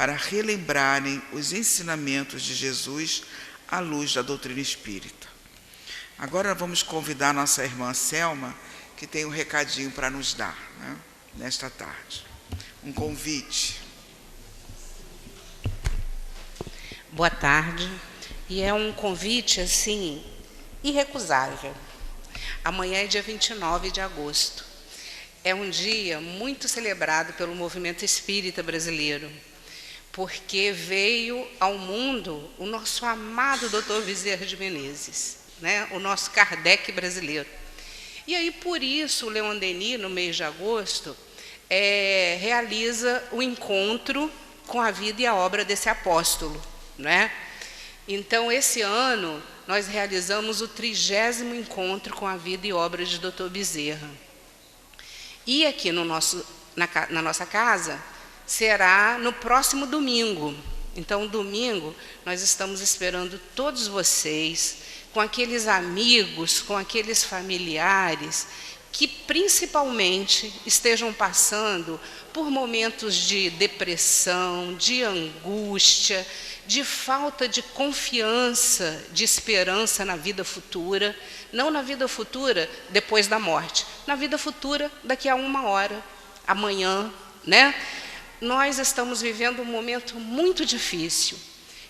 para relembrarem os ensinamentos de Jesus à luz da doutrina espírita. Agora vamos convidar nossa irmã Selma, que tem um recadinho para nos dar, né, nesta tarde. Um convite. Boa tarde. E é um convite, assim, irrecusável. Amanhã é dia 29 de agosto. É um dia muito celebrado pelo movimento espírita brasileiro, porque veio ao mundo o nosso amado Dr. Bezerra de Menezes, né? O nosso Kardec brasileiro. E aí, por isso, o Leon Denis, no mês de agosto, realiza o encontro com a vida e a obra desse apóstolo, né? Então, esse ano, nós realizamos o 30º encontro com a vida e obra de Dr. Bezerra. E aqui na nossa casa, será no próximo domingo. Então, domingo, nós estamos esperando todos vocês, com aqueles amigos, com aqueles familiares, que principalmente estejam passando por momentos de depressão, de angústia, de falta de confiança, de esperança na vida futura, não na vida futura depois da morte, na vida futura daqui a 1 hora, amanhã, né? Nós estamos vivendo um momento muito difícil.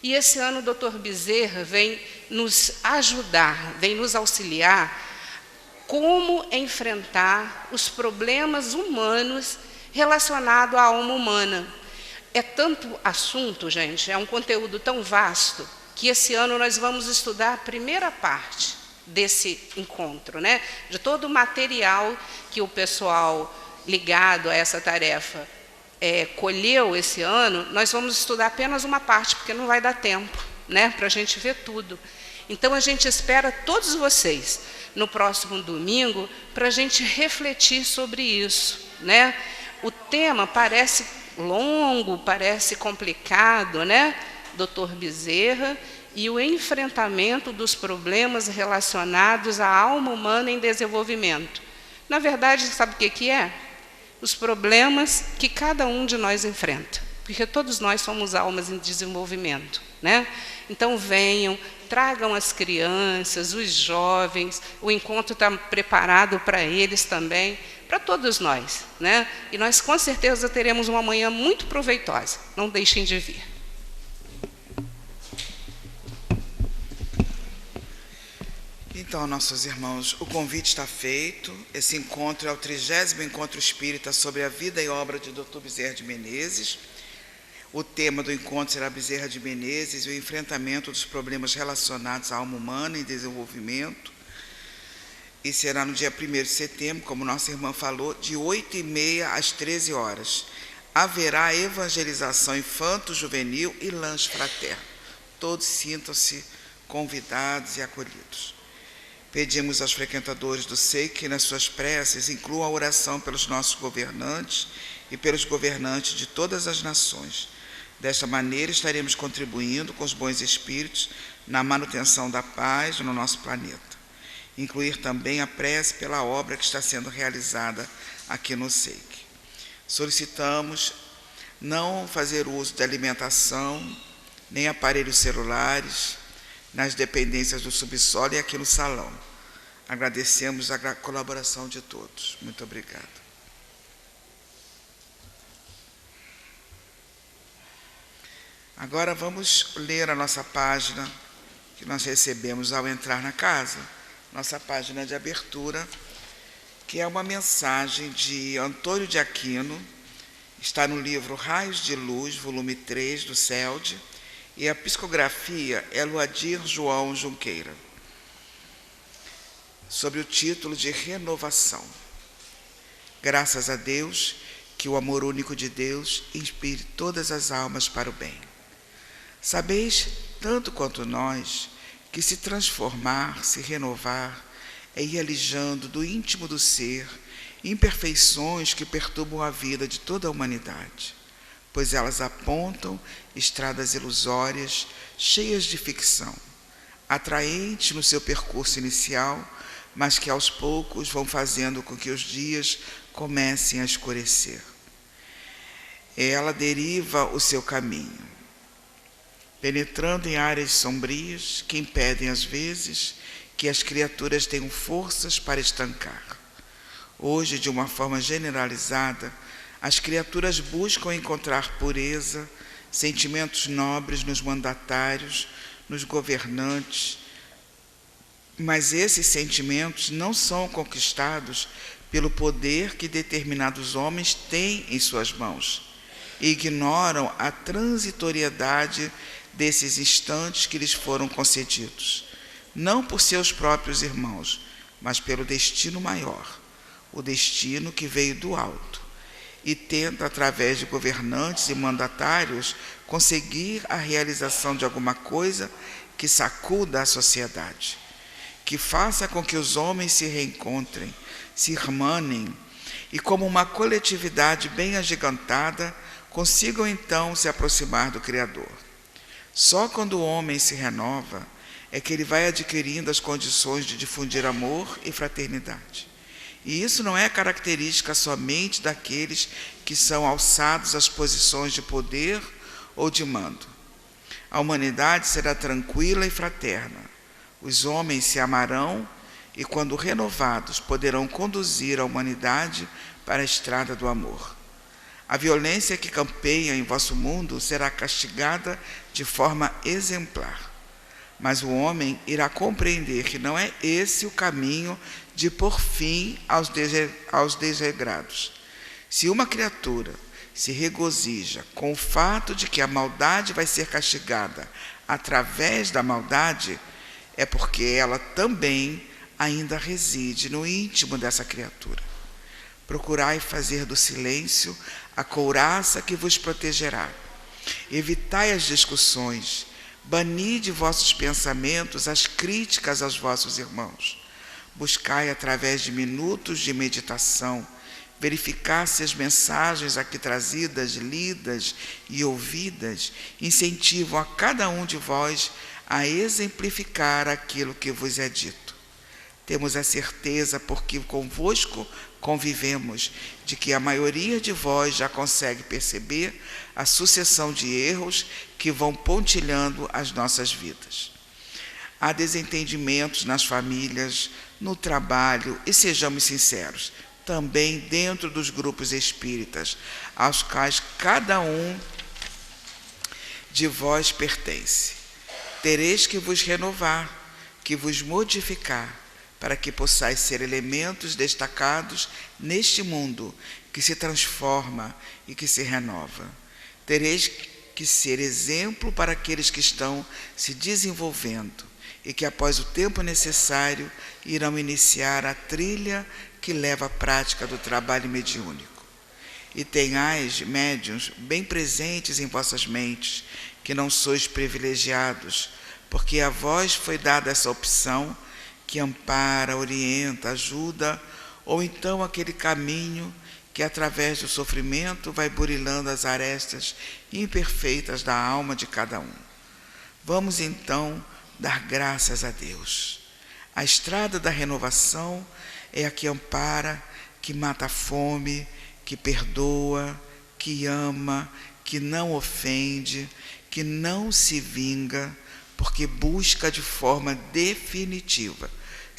E esse ano o Dr. Bezerra vem nos ajudar, vem nos auxiliar como enfrentar os problemas humanos relacionados à alma humana. É tanto assunto, gente, é um conteúdo tão vasto, que esse ano nós vamos estudar a primeira parte desse encontro, né? De todo o material que o pessoal ligado a essa tarefa colheu esse ano, nós vamos estudar apenas uma parte, porque não vai dar tempo, né, para a gente ver tudo. Então, a gente espera todos vocês no próximo domingo para a gente refletir sobre isso, né? O tema parece longo, parece complicado, né? Dr. Bezerra e o enfrentamento dos problemas relacionados à alma humana em desenvolvimento. Na verdade, sabe o que é? Os problemas que cada um de nós enfrenta, porque todos nós somos almas em desenvolvimento, né? Então venham, tragam as crianças, os jovens, o encontro está preparado para eles também, para todos nós, né? E nós com certeza teremos uma manhã muito proveitosa, não deixem de vir. Então, nossos irmãos, o convite está feito. Esse encontro é o 30º Encontro Espírita sobre a vida e obra de Dr. Bezerra de Menezes. O tema do encontro será Bezerra de Menezes e o enfrentamento dos problemas relacionados à alma humana em desenvolvimento. E será no dia 1º de setembro, como nossa irmã falou, de 8h30 às 13 horas. Haverá evangelização infanto-juvenil e lanche fraterno. Todos sintam-se convidados e acolhidos. Pedimos aos frequentadores do SEI que, nas suas preces, incluam a oração pelos nossos governantes e pelos governantes de todas as nações. Desta maneira, estaremos contribuindo com os bons espíritos na manutenção da paz no nosso planeta. Incluir também a prece pela obra que está sendo realizada aqui no SEIC. Solicitamos não fazer uso de alimentação, nem aparelhos celulares, nas dependências do subsolo e aqui no salão. Agradecemos a colaboração de todos. Muito obrigado. Agora vamos ler a nossa página que nós recebemos ao entrar na casa, nossa página de abertura, que é uma mensagem de Antônio de Aquino, está no livro Raios de Luz, volume 3, do CELD, e a psicografia é Luadir João Junqueira, sobre o título de Renovação. Graças a Deus, que o amor único de Deus inspire todas as almas para o bem. Sabeis, tanto quanto nós, que se transformar, se renovar, é ir alijando do íntimo do ser imperfeições que perturbam a vida de toda a humanidade, pois elas apontam estradas ilusórias, cheias de ficção, atraentes no seu percurso inicial, mas que aos poucos vão fazendo com que os dias comecem a escurecer. ela deriva o seu caminho, penetrando em áreas sombrias que impedem, às vezes, que as criaturas tenham forças para estancar. Hoje, de uma forma generalizada, as criaturas buscam encontrar pureza, sentimentos nobres nos mandatários, nos governantes, mas esses sentimentos não são conquistados pelo poder que determinados homens têm em suas mãos e ignoram a transitoriedade desses instantes que lhes foram concedidos, não por seus próprios irmãos, mas pelo destino maior, o destino que veio do alto, e tenta, através de governantes e mandatários, conseguir a realização de alguma coisa que sacuda a sociedade, que faça com que os homens se reencontrem, se irmanem, e como uma coletividade bem agigantada, consigam então se aproximar do Criador. Só quando o homem se renova é que ele vai adquirindo as condições de difundir amor e fraternidade. E isso não é característica somente daqueles que são alçados às posições de poder ou de mando. A humanidade será tranquila e fraterna. Os homens se amarão e, quando renovados, poderão conduzir a humanidade para a estrada do amor. A violência que campeia em vosso mundo será castigada de forma exemplar. Mas o homem irá compreender que não é esse o caminho de pôr fim aos desregrados. Se uma criatura se regozija com o fato de que a maldade vai ser castigada através da maldade, é porque ela também ainda reside no íntimo dessa criatura. Procurai fazer do silêncio a couraça que vos protegerá. Evitai as discussões, bani de vossos pensamentos as críticas aos vossos irmãos. Buscai, através de minutos de meditação, verificar se as mensagens aqui trazidas, lidas e ouvidas, incentivam a cada um de vós a exemplificar aquilo que vos é dito. Temos a certeza, porque convosco convivemos, de que a maioria de vós já consegue perceber a sucessão de erros que vão pontilhando as nossas vidas. Há desentendimentos nas famílias, no trabalho, e sejamos sinceros, também dentro dos grupos espíritas, aos quais cada um de vós pertence. Tereis que vos renovar, que vos modificar, para que possais ser elementos destacados neste mundo que se transforma e que se renova. Tereis que ser exemplo para aqueles que estão se desenvolvendo e que, após o tempo necessário, irão iniciar a trilha que leva à prática do trabalho mediúnico. E tenhais, médiuns, bem presentes em vossas mentes, que não sois privilegiados, porque a vós foi dada essa opção que ampara, orienta, ajuda, ou então aquele caminho que, através do sofrimento, vai burilando as arestas imperfeitas da alma de cada um. Vamos, então, dar graças a Deus. A estrada da renovação é a que ampara, que mata a fome, que perdoa, que ama, que não ofende, que não se vinga, porque busca de forma definitiva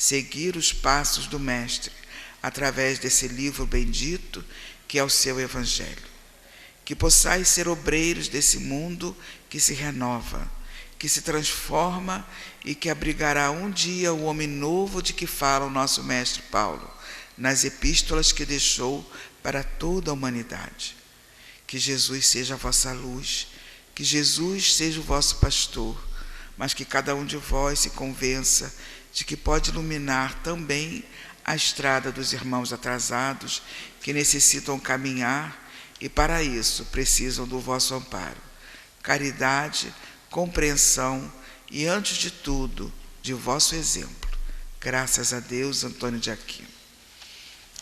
seguir os passos do Mestre, através desse livro bendito que é o seu Evangelho. Que possais ser obreiros desse mundo que se renova, que se transforma e que abrigará um dia o homem novo de que fala o nosso Mestre Paulo, nas epístolas que deixou para toda a humanidade. Que Jesus seja a vossa luz, que Jesus seja o vosso pastor, mas que cada um de vós se convença de que pode iluminar também a estrada dos irmãos atrasados que necessitam caminhar e, para isso, precisam do vosso amparo, caridade, compreensão e, antes de tudo, de vosso exemplo. Graças a Deus, Antônio de Aquino.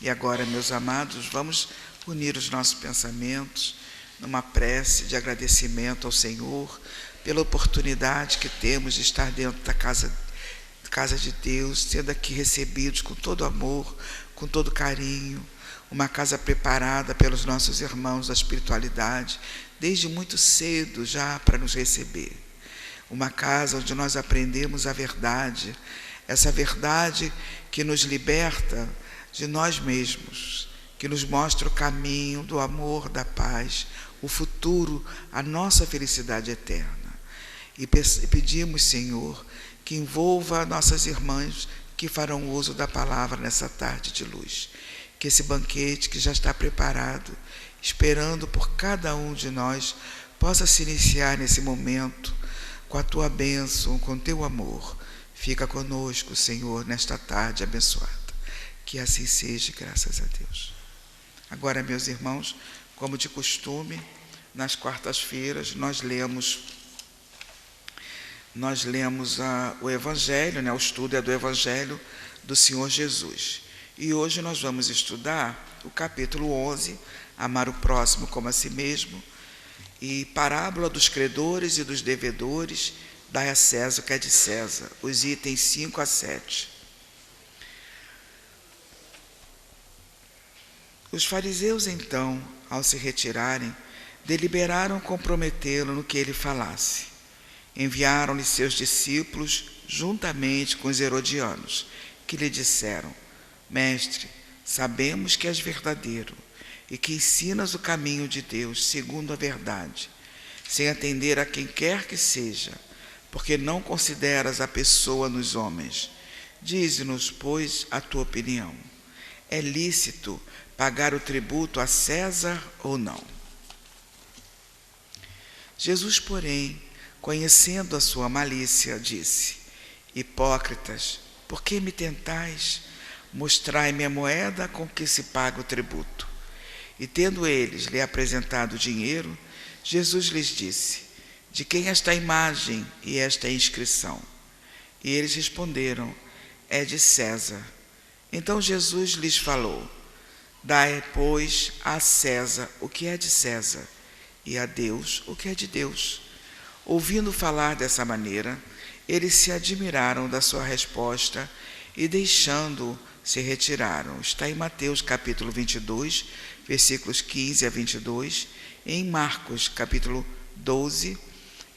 E agora, meus amados, vamos unir os nossos pensamentos numa prece de agradecimento ao Senhor pela oportunidade que temos de estar dentro da casa de Deus, sendo aqui recebidos com todo amor, com todo carinho, uma casa preparada pelos nossos irmãos da espiritualidade, desde muito cedo já para nos receber. Uma casa onde nós aprendemos a verdade, essa verdade que nos liberta de nós mesmos, que nos mostra o caminho do amor, da paz, o futuro, a nossa felicidade eterna. E pedimos, Senhor, que envolva nossas irmãs que farão uso da palavra nessa tarde de luz. Que esse banquete que já está preparado, esperando por cada um de nós, possa se iniciar nesse momento com a Tua bênção, com o Teu amor. Fica conosco, Senhor, nesta tarde abençoada. Que assim seja, graças a Deus. Agora, meus irmãos, como de costume, nas quartas-feiras nós lemos o Evangelho, o estudo é do Evangelho do Senhor Jesus. E hoje nós vamos estudar o capítulo 11, amar o próximo como a si mesmo, e parábola dos credores e dos devedores, dai a César o que é de César, os itens 5 a 7. Os fariseus, então, ao se retirarem, deliberaram comprometê-lo no que ele falasse. Enviaram-lhe seus discípulos, juntamente com os herodianos, que lhe disseram: Mestre, sabemos que és verdadeiro e que ensinas o caminho de Deus segundo a verdade, sem atender a quem quer que seja, porque não consideras a pessoa nos homens. Dize-nos, pois, a tua opinião. É lícito pagar o tributo a César ou não? Jesus, porém, conhecendo a sua malícia, disse: Hipócritas, por que me tentais? Mostrai-me a moeda com que se paga o tributo. E tendo eles lhe apresentado o dinheiro, Jesus lhes disse: De quem é esta imagem e esta inscrição? E eles responderam: É de César. Então Jesus lhes falou: Dai, pois, a César o que é de César, e a Deus o que é de Deus. Ouvindo falar dessa maneira, eles se admiraram da sua resposta e, deixando-o, se retiraram. Está em Mateus capítulo 22, versículos 15 a 22, e em Marcos capítulo 12,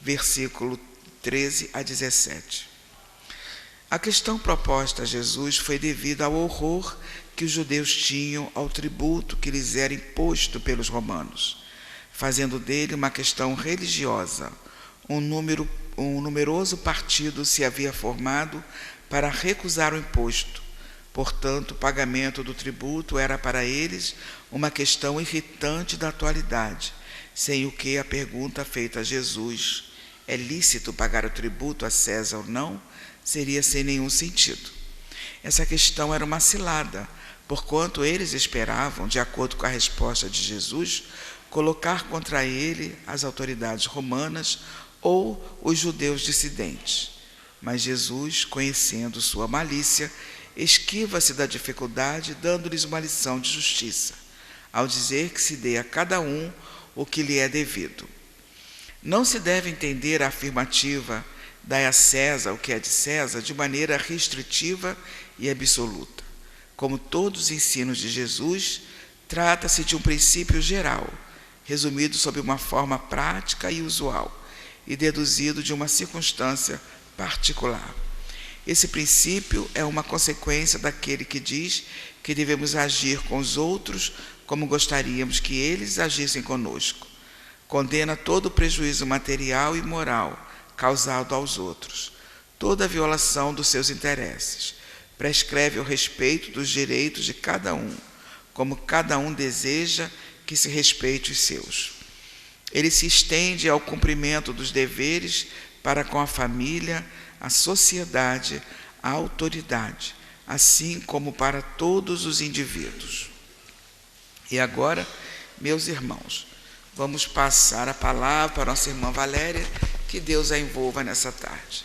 versículo 13 a 17. A questão proposta a Jesus foi devida ao horror que os judeus tinham ao tributo que lhes era imposto pelos romanos, fazendo dele uma questão religiosa. Um numeroso partido se havia formado para recusar o imposto. Portanto, o pagamento do tributo era para eles uma questão irritante da atualidade, sem o que a pergunta feita a Jesus: é lícito pagar o tributo a César ou não? Seria sem nenhum sentido. Essa questão era uma cilada, porquanto eles esperavam, de acordo com a resposta de Jesus, colocar contra ele as autoridades romanas ou os judeus dissidentes. Mas Jesus, conhecendo sua malícia, esquiva-se da dificuldade, dando-lhes uma lição de justiça, ao dizer que se dê a cada um o que lhe é devido. Não se deve entender a afirmativa dai a César o que é de César de maneira restritiva e absoluta. Como todos os ensinos de Jesus, trata-se de um princípio geral, resumido sob uma forma prática e usual, e deduzido de uma circunstância particular. Esse princípio é uma consequência daquele que diz que devemos agir com os outros como gostaríamos que eles agissem conosco. Condena todo o prejuízo material e moral causado aos outros, toda a violação dos seus interesses. Prescreve o respeito dos direitos de cada um, como cada um deseja que se respeite os seus. Ele se estende ao cumprimento dos deveres para com a família, a sociedade, a autoridade, assim como para todos os indivíduos. E agora, meus irmãos, vamos passar a palavra para a nossa irmã Valéria, que Deus a envolva nessa tarde.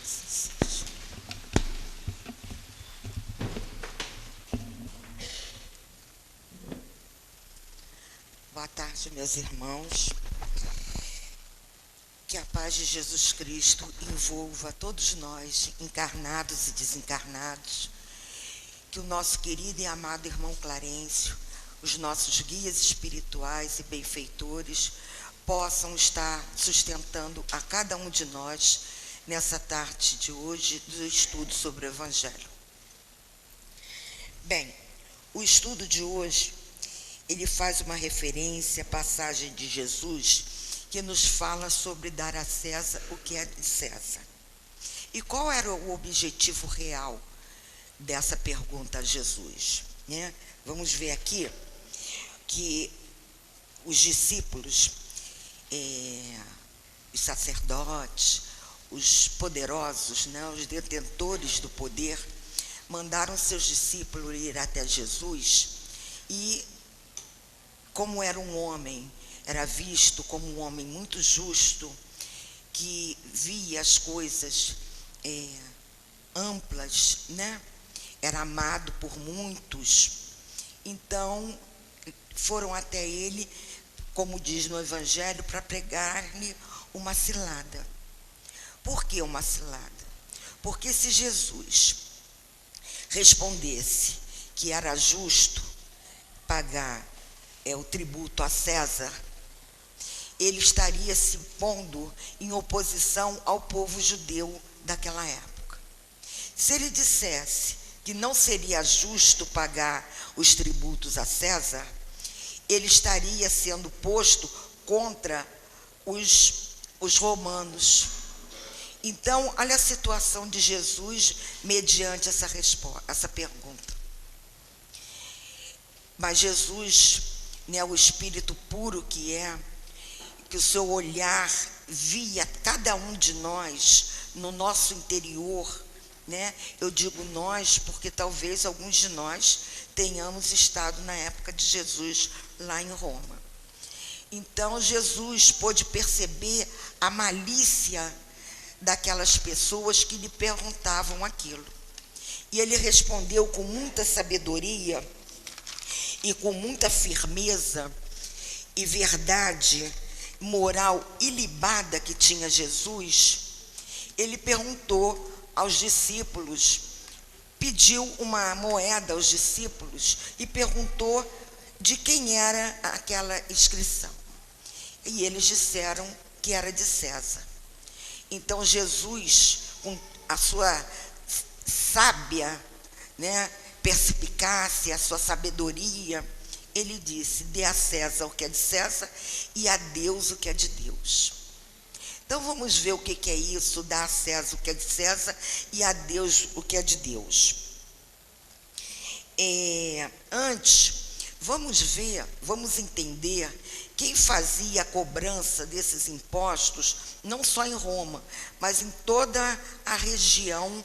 Boa tarde, meus irmãos. Que a paz de Jesus Cristo envolva todos nós, encarnados e desencarnados. Que o nosso querido e amado irmão Clarencio os nossos guias espirituais e benfeitores possam estar sustentando a cada um de nós nessa tarde de hoje do estudo sobre o Evangelho. Bem, o estudo de hoje, ele faz uma referência à passagem de Jesus que nos fala sobre dar a César o que é de César. E qual era o objetivo real dessa pergunta a Jesus, né? Vamos ver aqui que os discípulos, os sacerdotes, os poderosos, né, os detentores do poder, mandaram seus discípulos ir até Jesus e, como era um homem, era visto como um homem muito justo, que via as coisas amplas, né? Era amado por muitos. Então, foram até ele, como diz no Evangelho, para pregar-lhe uma cilada. Por que uma cilada? Porque se Jesus respondesse que era justo pagar o tributo a César, ele estaria se pondo em oposição ao povo judeu daquela época. Se ele dissesse que não seria justo pagar os tributos a César, ele estaria sendo posto contra os romanos. Então, olha a situação de Jesus mediante essa pergunta. Mas Jesus, né, o Espírito puro que o seu olhar via cada um de nós no nosso interior, né? Eu digo nós porque talvez alguns de nós tenhamos estado na época de Jesus lá em Roma. Então Jesus pôde perceber a malícia daquelas pessoas que lhe perguntavam aquilo. E ele respondeu com muita sabedoria e com muita firmeza e verdade moral ilibada que tinha Jesus. Ele perguntou aos discípulos, pediu uma moeda aos discípulos e perguntou de quem era aquela inscrição. E eles disseram que era de César. Então Jesus, com a sua sábia, né, perspicácia, a sua sabedoria, ele disse: dê a César o que é de César e a Deus o que é de Deus. Então vamos ver o que é isso, dar a César o que é de César e a Deus o que é de Deus. Antes, vamos entender quem fazia a cobrança desses impostos, não só em Roma, mas em toda a região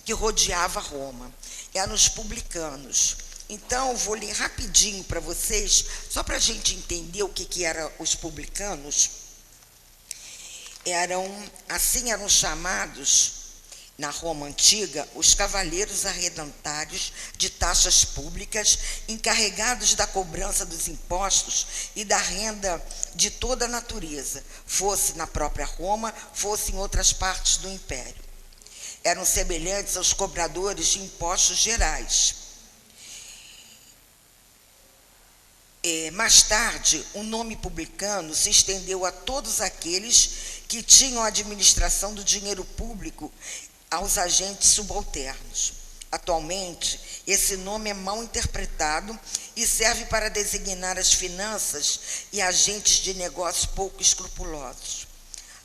que rodeava Roma. Eram os publicanos. Então, eu vou ler rapidinho para vocês, só para a gente entender o que eram os publicanos. Eram chamados, na Roma antiga, os cavaleiros arrendatários de taxas públicas, encarregados da cobrança dos impostos e da renda de toda a natureza, fosse na própria Roma, fosse em outras partes do Império. Eram semelhantes aos cobradores de impostos gerais. Mais tarde, o nome publicano se estendeu a todos aqueles que tinham a administração do dinheiro público aos agentes subalternos. Atualmente, esse nome é mal interpretado e serve para designar as finanças e agentes de negócios pouco escrupulosos.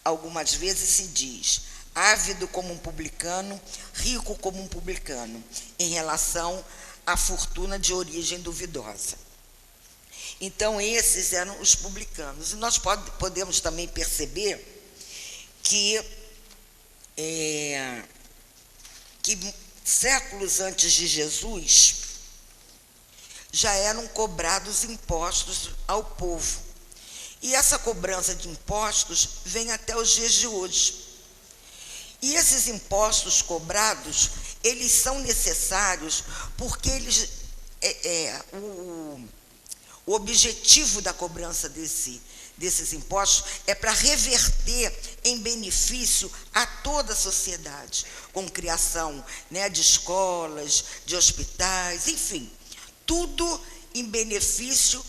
Algumas vezes se diz ávido como um publicano, rico como um publicano, em relação à fortuna de origem duvidosa. Então, esses eram os publicanos. E nós podemos também perceber que séculos antes de Jesus, já eram cobrados impostos ao povo. E essa cobrança de impostos vem até os dias de hoje. E esses impostos cobrados, eles são necessários porque o objetivo da cobrança desses impostos é para reverter em benefício a toda a sociedade, com criação, né, de escolas, de hospitais, enfim, tudo em benefício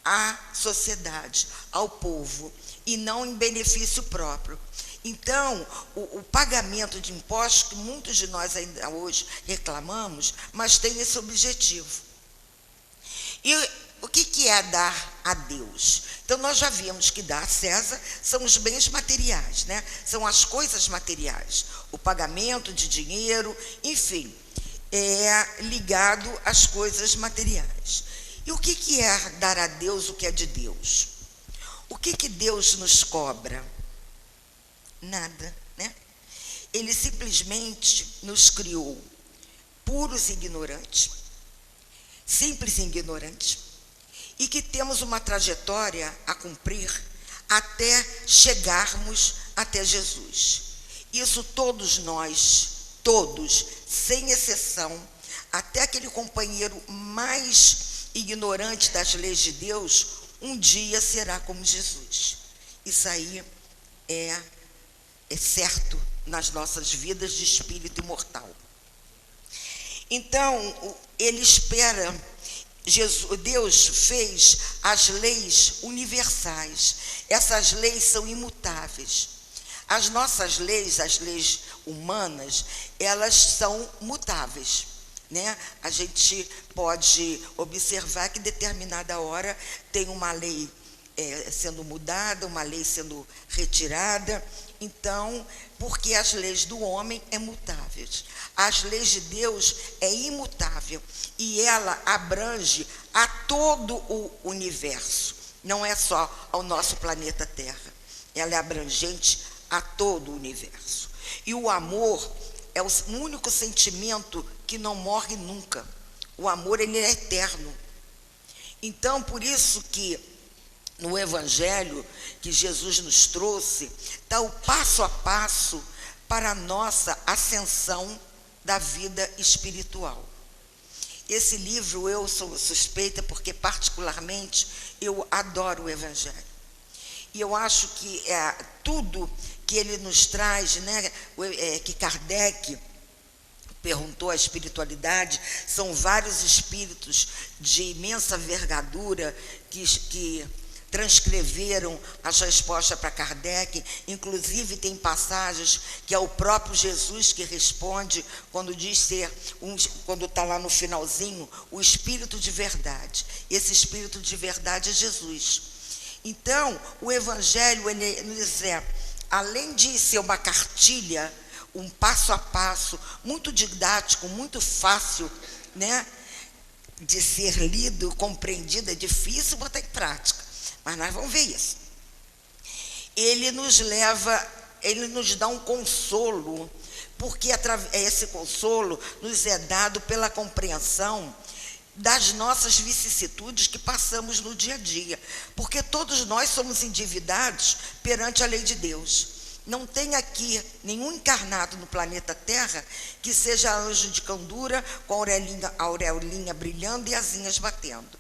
à sociedade, ao povo, e não em benefício próprio. Então, o pagamento de impostos, que muitos de nós ainda hoje reclamamos, mas tem esse objetivo. E o que é dar a Deus? Então, nós já vimos que dar a César são os bens materiais, né? São as coisas materiais, o pagamento de dinheiro, enfim, é ligado às coisas materiais. E o que é dar a Deus o que é de Deus? O que Deus nos cobra? Nada, né? Ele simplesmente nos criou puros e ignorantes, simples e ignorantes, e que temos uma trajetória a cumprir até chegarmos até Jesus. Isso todos nós, todos, sem exceção, até aquele companheiro mais ignorante das leis de Deus, um dia será como Jesus. Isso aí é certo nas nossas vidas de espírito imortal. Então, ele espera, Deus fez as leis universais. Essas leis são imutáveis. As nossas leis, as leis humanas, elas são mutáveis, né? A gente pode observar que em determinada hora tem uma lei sendo mudada, uma lei sendo retirada. Então, porque as leis do homem é mutáveis, as leis de Deus é imutável, e ela abrange a todo o universo, não é só ao nosso planeta Terra, ela é abrangente a todo o universo. E o amor é o único sentimento que não morre nunca. O amor, ele é eterno. Então, por isso que no Evangelho que Jesus nos trouxe, está o passo a passo para a nossa ascensão da vida espiritual. Esse livro eu sou suspeita porque, particularmente, eu adoro o Evangelho. E eu acho que tudo que ele nos traz, né, que Kardec perguntou a espiritualidade, são vários espíritos de imensa envergadura que transcreveram as respostas para Kardec. Inclusive tem passagens que é o próprio Jesus que responde, quando diz ser, quando está lá no finalzinho, o Espírito de verdade. Esse Espírito de verdade é Jesus. Então, o Evangelho, ele nos além de ser uma cartilha, um passo a passo, muito didático, muito fácil, né, de ser lido, compreendido, é difícil botar em prática. Mas nós vamos ver isso. Ele nos leva, ele nos dá um consolo, porque esse consolo nos é dado pela compreensão das nossas vicissitudes que passamos no dia a dia. Porque todos nós somos endividados perante a lei de Deus. Não tem aqui nenhum encarnado no planeta Terra que seja anjo de candura, com a aureolinha brilhando e asinhas batendo.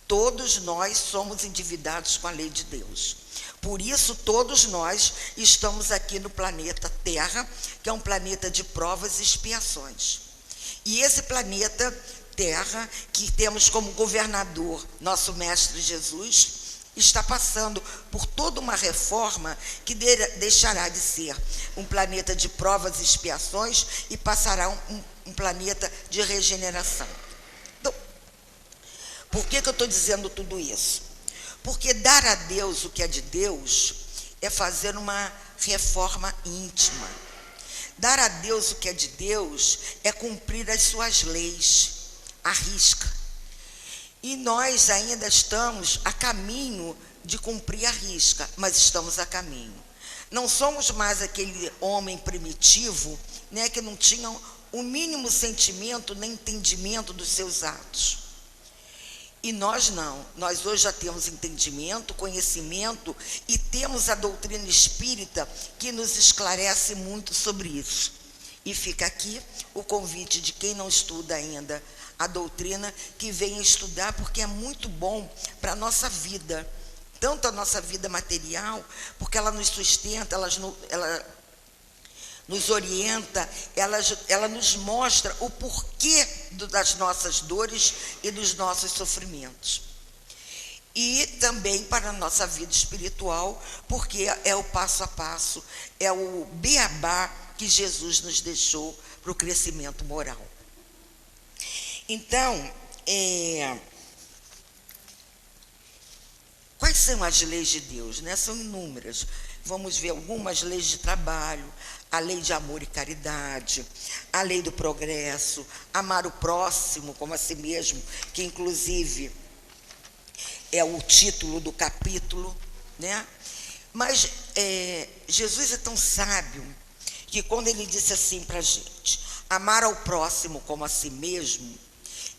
Todos nós somos endividados com a lei de Deus. Por isso, todos nós estamos aqui no planeta Terra, que é um planeta de provas e expiações. E esse planeta Terra, que temos como governador nosso Mestre Jesus, está passando por toda uma reforma que deixará de ser um planeta de provas e expiações e passará um planeta de regeneração. Por que eu estou dizendo tudo isso? Porque dar a Deus o que é de Deus é fazer uma reforma íntima. Dar a Deus o que é de Deus é cumprir as suas leis, à risca. E nós ainda estamos a caminho de cumprir a risca, mas estamos a caminho. Não somos mais aquele homem primitivo, né, que não tinha o mínimo sentimento nem entendimento dos seus atos. E nós não, nós hoje já temos entendimento, conhecimento e temos a doutrina espírita que nos esclarece muito sobre isso. E fica aqui o convite de quem não estuda ainda a doutrina, que venha estudar, porque é muito bom para a nossa vida, tanto a nossa vida material, porque ela nos sustenta, ela nos orienta, ela nos mostra o porquê das nossas dores e dos nossos sofrimentos. E também para a nossa vida espiritual, porque é o passo a passo, é o beabá que Jesus nos deixou para o crescimento moral. Então, quais são as leis de Deus, né? São inúmeras. Vamos ver algumas leis de trabalho, a lei de amor e caridade, a lei do progresso, amar o próximo como a si mesmo, que inclusive é o título do capítulo, né? Mas Jesus é tão sábio que quando ele disse assim para a gente, amar ao próximo como a si mesmo,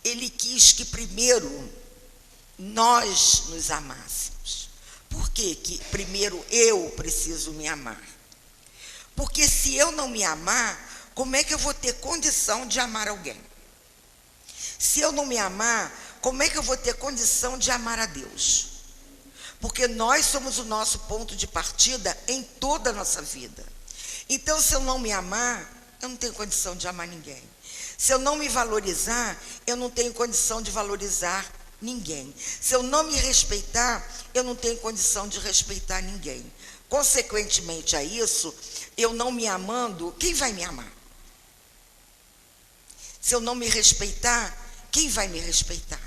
ele quis que primeiro nós nos amássemos. Por que primeiro eu preciso me amar? Porque se eu não me amar, como é que eu vou ter condição de amar alguém? Se eu não me amar, como é que eu vou ter condição de amar a Deus? Porque nós somos o nosso ponto de partida em toda a nossa vida. Então, se eu não me amar, eu não tenho condição de amar ninguém. Se eu não me valorizar, eu não tenho condição de valorizar ninguém. Se eu não me respeitar, eu não tenho condição de respeitar ninguém. Consequentemente a isso, eu não me amando, quem vai me amar? Se eu não me respeitar, quem vai me respeitar?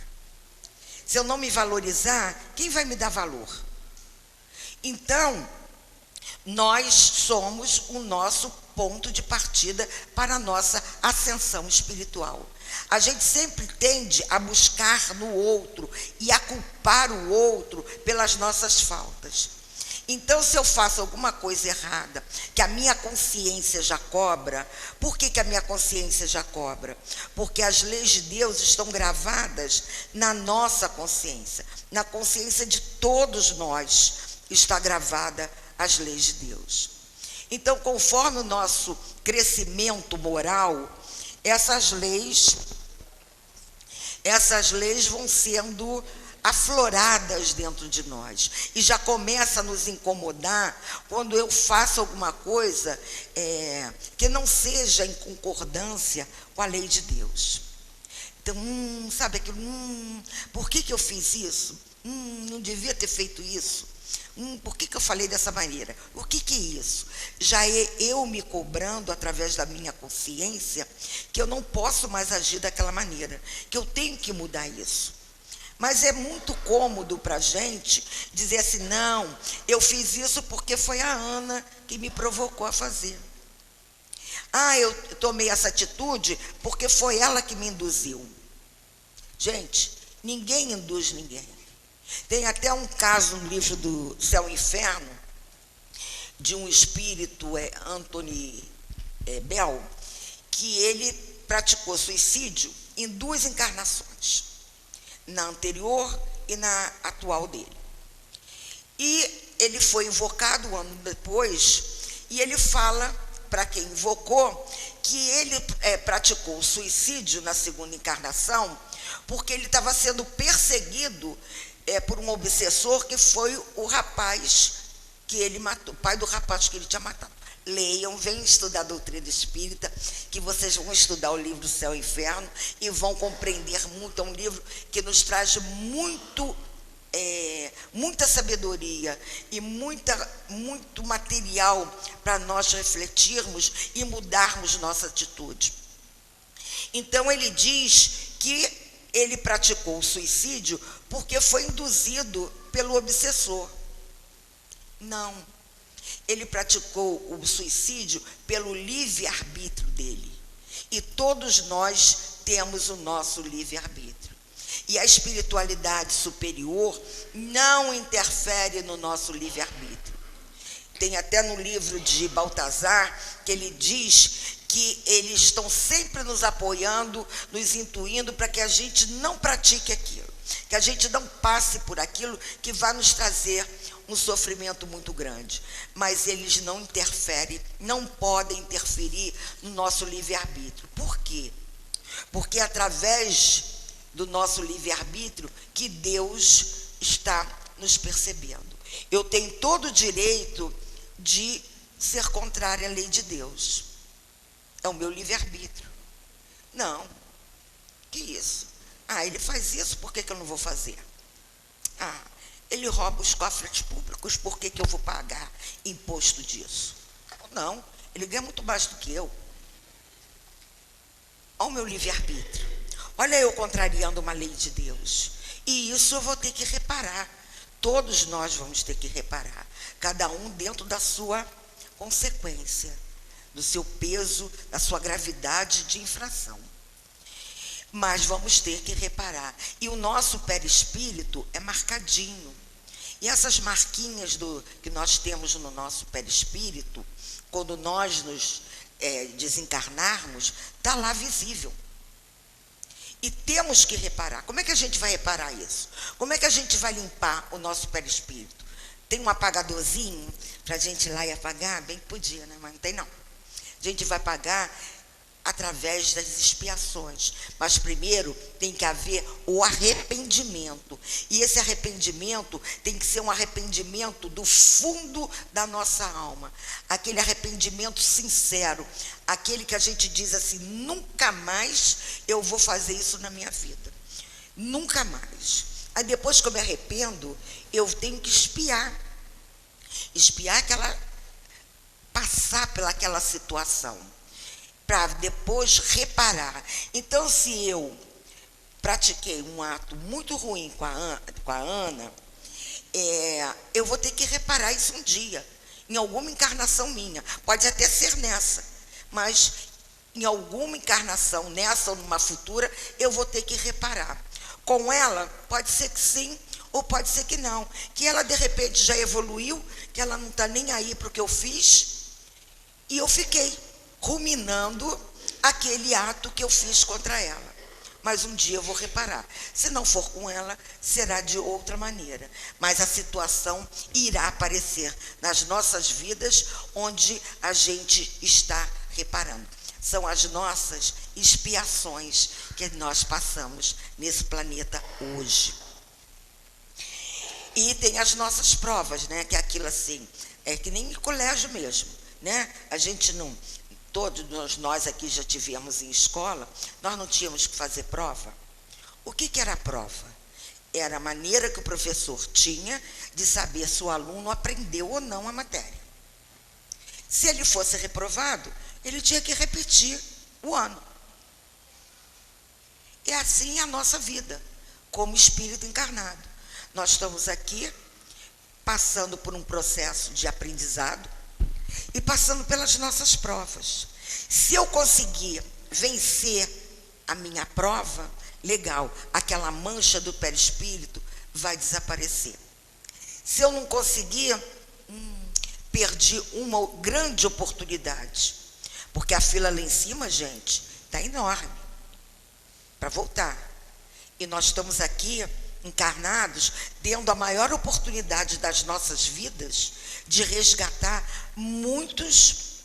Se eu não me valorizar, quem vai me dar valor? Então, nós somos o nosso ponto de partida para a nossa ascensão espiritual. A gente sempre tende a buscar no outro e a culpar o outro pelas nossas faltas. Então, se eu faço alguma coisa errada, que a minha consciência já cobra, por que a minha consciência já cobra? Porque as leis de Deus estão gravadas na nossa consciência, na consciência de todos nós está gravada as leis de Deus. Então, conforme o nosso crescimento moral, essas leis vão sendo afloradas dentro de nós, e já começa a nos incomodar quando eu faço alguma coisa que não seja em concordância com a lei de Deus. Então, sabe aquilo, por que eu fiz isso? Não devia ter feito isso. Por que eu falei dessa maneira? O que é isso? Já é eu me cobrando através da minha consciência que eu não posso mais agir daquela maneira, que eu tenho que mudar isso. Mas é muito cômodo para a gente dizer assim, não, eu fiz isso porque foi a Ana que me provocou a fazer. Eu tomei essa atitude porque foi ela que me induziu. Gente, ninguém induz ninguém. Tem até um caso no livro do Céu e Inferno, de um espírito, Anthony Bell, que ele praticou suicídio em 2 encarnações, na anterior e na atual dele. E ele foi invocado um ano depois, e ele fala para quem invocou que ele praticou suicídio na 2ª encarnação porque ele estava sendo perseguido por um obsessor que foi o rapaz que ele matou, o pai do rapaz que ele tinha matado. Leiam, venham estudar a doutrina espírita, que vocês vão estudar o livro Céu e Inferno e vão compreender muito. É um livro que nos traz muita sabedoria e muito material para nós refletirmos e mudarmos nossa atitude. Então, ele diz que ele praticou o suicídio porque foi induzido pelo obsessor. Não. Ele praticou o suicídio pelo livre-arbítrio dele. E todos nós temos o nosso livre-arbítrio. E a espiritualidade superior não interfere no nosso livre-arbítrio. Tem até no livro de Baltazar que ele diz que eles estão sempre nos apoiando, nos intuindo para que a gente não pratique aquilo, que a gente não passe por aquilo que vai nos trazer um sofrimento muito grande. Mas eles não interferem, não podem interferir no nosso livre-arbítrio. Por quê? Porque é através do nosso livre-arbítrio que Deus está nos percebendo. Eu tenho todo o direito de ser contrária à lei de Deus. É o meu livre-arbítrio. Não. Que isso? Ele faz isso, por que eu não vou fazer? Ele rouba os cofres públicos, por que eu vou pagar imposto disso? Não, ele ganha muito mais do que eu. Olha o meu livre-arbítrio. Olha eu contrariando uma lei de Deus. E isso eu vou ter que reparar. Todos nós vamos ter que reparar. Cada um dentro da sua consequência, do seu peso, da sua gravidade de infração. Mas vamos ter que reparar. E o nosso perispírito é marcadinho. E essas marquinhas que nós temos no nosso perispírito, quando nós nos desencarnarmos, está lá visível. E temos que reparar. Como é que a gente vai reparar isso? Como é que a gente vai limpar o nosso perispírito? Tem um apagadorzinho para a gente ir lá e apagar? Bem que podia, né? Mas não tem não. A gente vai apagar através das expiações. Mas primeiro tem que haver o arrependimento. E esse arrependimento tem que ser um arrependimento do fundo da nossa alma. Aquele arrependimento sincero. Aquele que a gente diz assim, nunca mais eu vou fazer isso na minha vida. Nunca mais. Aí depois que eu me arrependo, eu tenho que espiar. Espiar passar pelaquela situação. Para depois reparar. Então, se eu pratiquei um ato muito ruim com a Ana, eu vou ter que reparar isso um dia, em alguma encarnação minha. Pode até ser nessa, mas em alguma encarnação, nessa ou numa futura, eu vou ter que reparar. Com ela, pode ser que sim, ou pode ser que não. Que ela, de repente, já evoluiu, que ela não está nem aí para o que eu fiz, e eu fiquei ruminando aquele ato que eu fiz contra ela. Mas um dia eu vou reparar. Se não for com ela, será de outra maneira. Mas a situação irá aparecer nas nossas vidas onde a gente está reparando. São as nossas expiações que nós passamos nesse planeta hoje. E tem as nossas provas, né? Que é aquilo assim, é que nem em colégio mesmo, né? A gente não... Todos nós aqui já tivemos em escola, nós não tínhamos que fazer prova. O que era a prova? Era a maneira que o professor tinha de saber se o aluno aprendeu ou não a matéria. Se ele fosse reprovado, ele tinha que repetir o ano. É assim a nossa vida, como espírito encarnado. Nós estamos aqui, passando por um processo de aprendizado, e passando pelas nossas provas. Se eu conseguir vencer a minha prova, legal, aquela mancha do perispírito vai desaparecer. Se eu não conseguir, perdi uma grande oportunidade. Porque a fila lá em cima, gente, está enorme para voltar. E nós estamos aqui encarnados, tendo a maior oportunidade das nossas vidas de resgatar muitos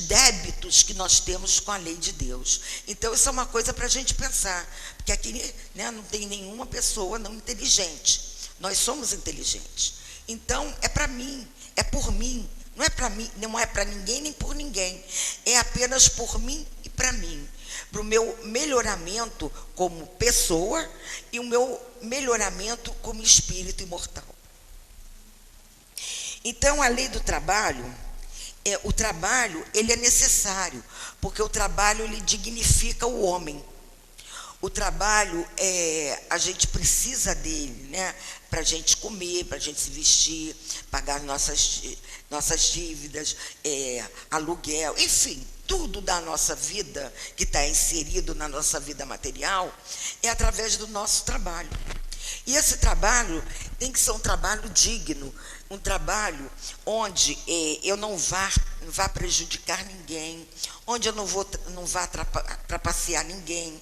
débitos que nós temos com a lei de Deus. Então, isso é uma coisa para a gente pensar, porque aqui, né, não tem nenhuma pessoa não inteligente. Nós somos inteligentes. Então, é para mim, é por mim. Não é para mim, não é para ninguém nem por ninguém. É apenas por mim e para mim. Para o meu melhoramento como pessoa e o meu melhoramento como espírito imortal. Então, a lei do trabalho, o trabalho, ele é necessário, porque o trabalho, ele dignifica o homem. O trabalho, a gente precisa dele, né? Para a gente comer, para a gente se vestir, pagar nossas dívidas, aluguel, enfim, tudo da nossa vida, que está inserido na nossa vida material, é através do nosso trabalho. E esse trabalho tem que ser um trabalho digno, um trabalho onde eu não vá prejudicar ninguém, onde eu não vá trapacear ninguém,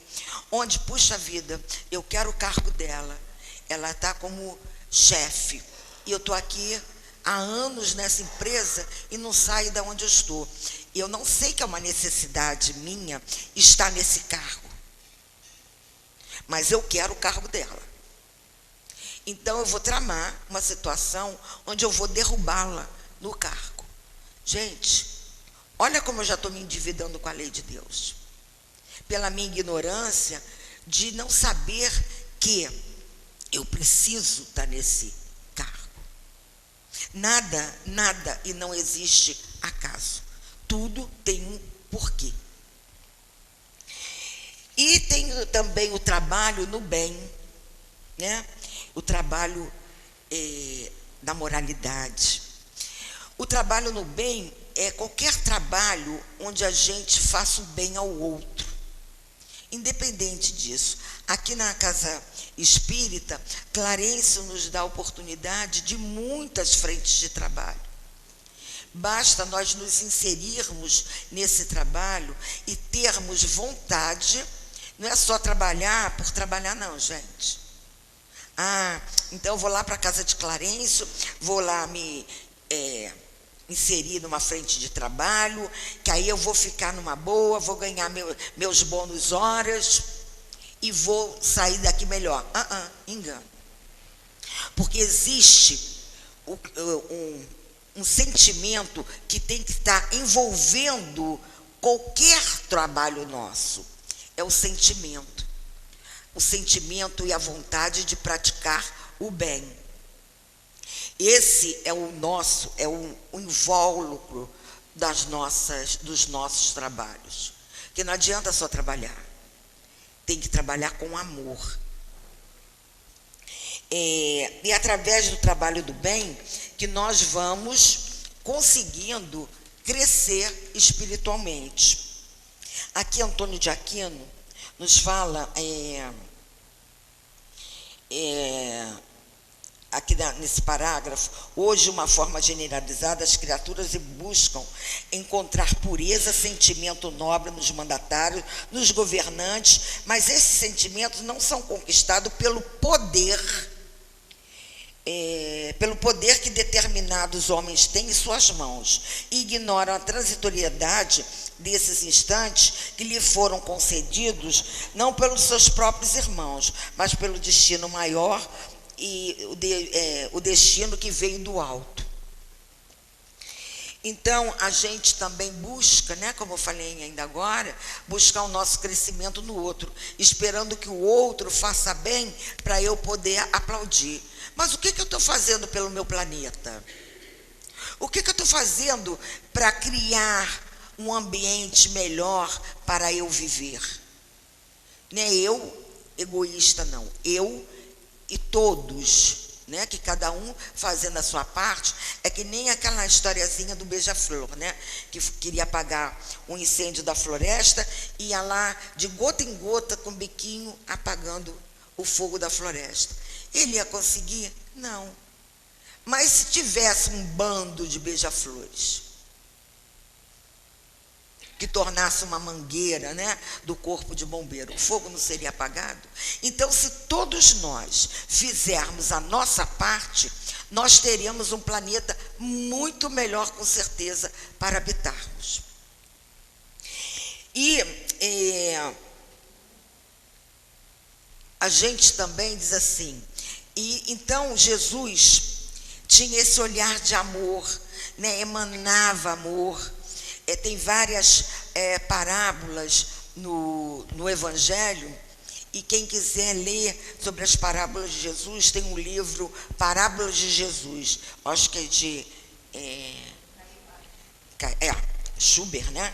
onde, puxa vida, eu quero o cargo dela, ela está como chefe, e eu estou aqui há anos nessa empresa e não saio de onde eu estou. Eu não sei que é uma necessidade minha estar nesse cargo, mas eu quero o cargo dela. Então, eu vou tramar uma situação onde eu vou derrubá-la no cargo. Gente, olha como eu já estou me endividando com a lei de Deus. Pela minha ignorância de não saber que eu preciso estar nesse cargo. Nada e não existe acaso. Tudo tem um porquê. E tem também o trabalho no bem, né? O trabalho da moralidade. O trabalho no bem é qualquer trabalho onde a gente faça o bem ao outro. Independente disso, aqui na Casa Espírita, Clarencio nos dá a oportunidade de muitas frentes de trabalho. Basta nós nos inserirmos nesse trabalho e termos vontade. Não é só trabalhar por trabalhar, não, gente. Então eu vou lá para a Casa de Clarencio, vou lá me inserir numa frente de trabalho, que aí eu vou ficar numa boa, vou ganhar meus bônus horas e vou sair daqui melhor. Engano. Porque existe um sentimento que tem que estar envolvendo qualquer trabalho nosso. É o sentimento. O sentimento e a vontade de praticar o bem. Esse é o nosso, é o invólucro dos nossos trabalhos. Que não adianta só trabalhar. Tem que trabalhar com amor. E através do trabalho do bem que nós vamos conseguindo crescer espiritualmente. Aqui Antônio de Aquino nos fala aqui nesse parágrafo: hoje, uma forma generalizada, as criaturas buscam encontrar pureza, sentimento nobre nos mandatários, nos governantes, mas esses sentimentos não são conquistados pelo poder que determinados homens têm em suas mãos, e ignoram a transitoriedade desses instantes que lhe foram concedidos, não pelos seus próprios irmãos, mas pelo destino maior e o destino que veio do alto. Então, a gente também busca, né, como eu falei ainda agora, buscar o nosso crescimento no outro, esperando que o outro faça bem para eu poder aplaudir. Mas o que eu estou fazendo pelo meu planeta? O que eu estou fazendo para criar um ambiente melhor para eu viver? Não é eu egoísta, não. Eu e todos, né? Que cada um fazendo a sua parte. É que nem aquela historiazinha do beija-flor, né? Que queria apagar um incêndio da floresta e ia lá de gota em gota com o biquinho apagando o fogo da floresta. Ele ia conseguir? Não. Mas se tivesse um bando de beija-flores que tornasse uma mangueira, né, do corpo de bombeiro, o fogo não seria apagado? Então, se todos nós fizermos a nossa parte, nós teríamos um planeta muito melhor, com certeza, para habitarmos. E a gente também diz assim, e então Jesus tinha esse olhar de amor, né, emanava amor. Tem várias parábolas no Evangelho, e quem quiser ler sobre as parábolas de Jesus, tem um livro, Parábolas de Jesus, acho que é de Schubert, né?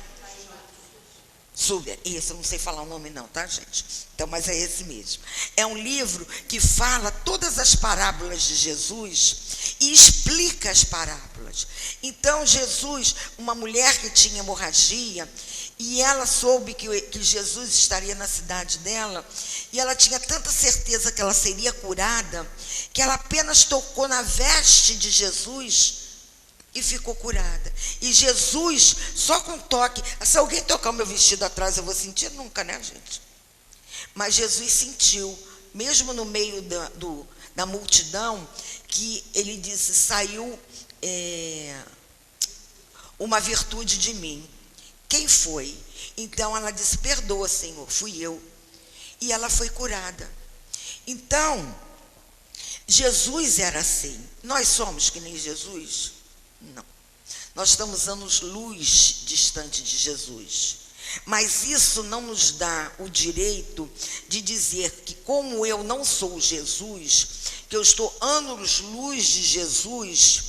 Schubert, isso, eu não sei falar o nome não, tá, gente? Então, mas é esse mesmo. É um livro que fala todas as parábolas de Jesus e explica as parábolas. Então, Jesus, uma mulher que tinha hemorragia, e ela soube que Jesus estaria na cidade dela, e ela tinha tanta certeza que ela seria curada, que ela apenas tocou na veste de Jesus e ficou curada. E Jesus, só com toque, se alguém tocar o meu vestido atrás, eu vou sentir? Nunca, né, gente? Mas Jesus sentiu, mesmo no meio da multidão, que ele disse, saiu uma virtude de mim. Quem foi? Então ela disse, perdoa, Senhor, fui eu. E ela foi curada. Então, Jesus era assim. Nós somos que nem Jesus? Não. Nós estamos anos-luz distante de Jesus. Mas isso não nos dá o direito de dizer que, como eu não sou Jesus, que eu estou anos-luz de Jesus,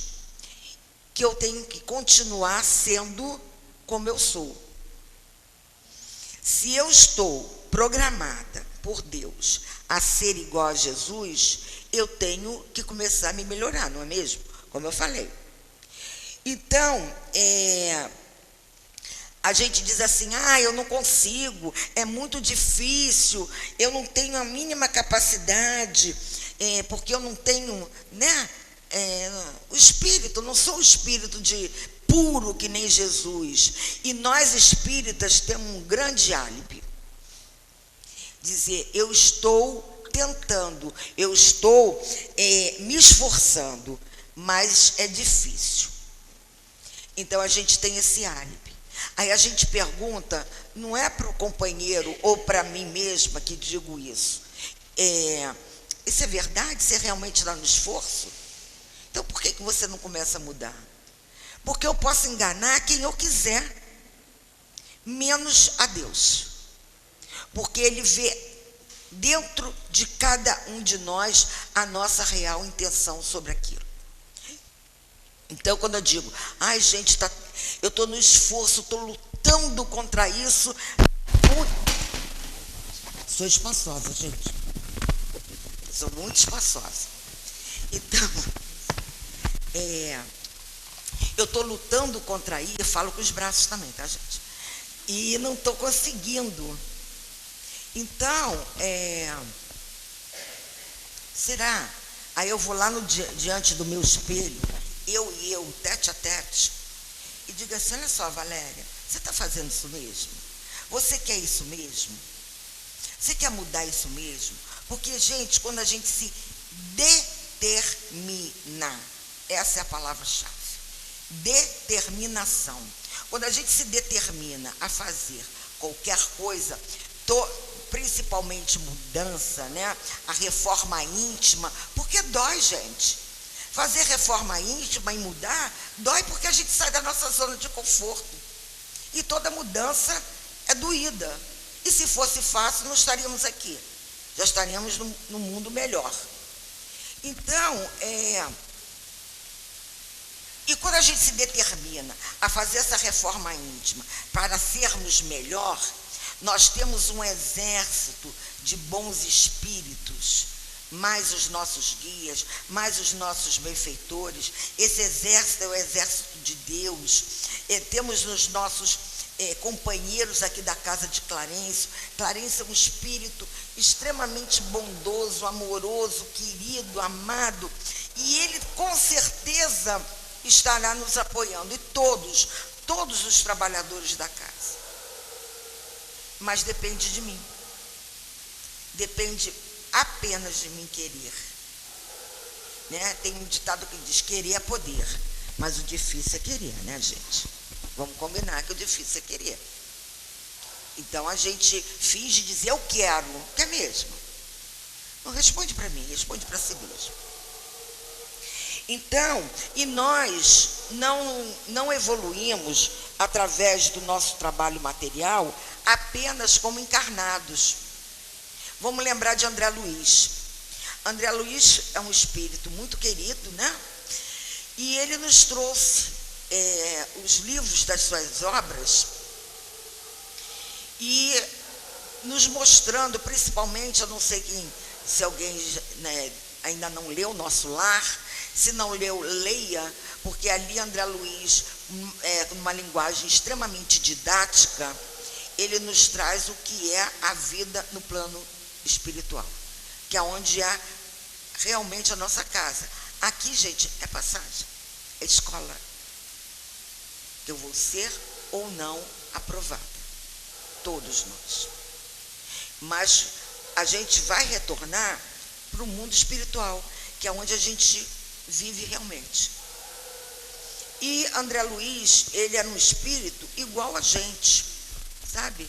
que eu tenho que continuar sendo como eu sou. Se eu estou programada por Deus a ser igual a Jesus, eu tenho que começar a me melhorar, não é mesmo? Como eu falei. Então, a gente diz assim, eu não consigo, é muito difícil, eu não tenho a mínima capacidade, porque eu não tenho, né, o espírito, não sou o espírito de puro que nem Jesus. E nós espíritas temos um grande álibi. Dizer, eu estou tentando, eu estou me esforçando, mas é difícil. Então a gente tem esse álibi. Aí a gente pergunta, não é para o companheiro ou para mim mesma que digo isso. Isso é verdade? Você realmente está no esforço? Então por que você não começa a mudar? Porque eu posso enganar quem eu quiser, menos a Deus. Porque Ele vê dentro de cada um de nós a nossa real intenção sobre aquilo. Então, quando eu digo, gente, eu estou no esforço, estou lutando contra isso. Sou espaçosa, gente. Sou muito espaçosa. Então, eu estou lutando contra isso, eu falo com os braços também, tá, gente? E não estou conseguindo. Então, será? Aí eu vou lá diante do meu espelho, eu, tete a tete, e digo assim, olha só, Valéria, você está fazendo isso mesmo? Você quer isso mesmo? Você quer mudar isso mesmo? Porque, gente, quando a gente se determina, essa é a palavra-chave, determinação. Quando a gente se determina a fazer qualquer coisa, principalmente mudança, né? A reforma íntima, porque dói, gente. Fazer reforma íntima e mudar, dói porque a gente sai da nossa zona de conforto. E toda mudança é doída. E se fosse fácil, não estaríamos aqui. Já estaríamos num mundo melhor. Então, e quando a gente se determina a fazer essa reforma íntima para sermos melhor, nós temos um exército de bons espíritos, mais os nossos guias, mais os nossos benfeitores. Esse exército é o exército de Deus. Temos os nossos companheiros aqui da casa de Clarencio. Clarencio é um espírito extremamente bondoso, amoroso, querido, amado, e ele com certeza estará nos apoiando, e todos os trabalhadores da casa. Mas depende de mim. Depende apenas de mim querer. Né? Tem um ditado que diz, querer é poder. Mas o difícil é querer, né, gente? Vamos combinar que o difícil é querer. Então a gente finge dizer, eu quero. Quer mesmo? Não responde para mim, responde para si mesmo. Então, e nós não evoluímos através do nosso trabalho material apenas como encarnados. Vamos lembrar de André Luiz. André Luiz é um espírito muito querido, né? E ele nos trouxe os livros das suas obras e nos mostrando, principalmente, eu não sei se alguém, né, ainda não leu Nosso Lar. Se não leu, leia, porque ali André Luiz, com uma linguagem extremamente didática, ele nos traz o que é a vida no plano espiritual, que é onde é realmente a nossa casa. Aqui, gente, é passagem, é escola. Eu vou ser ou não aprovada, todos nós. Mas a gente vai retornar para o mundo espiritual, que é onde a gente vive realmente. E André Luiz, ele era um espírito igual a gente, sabe?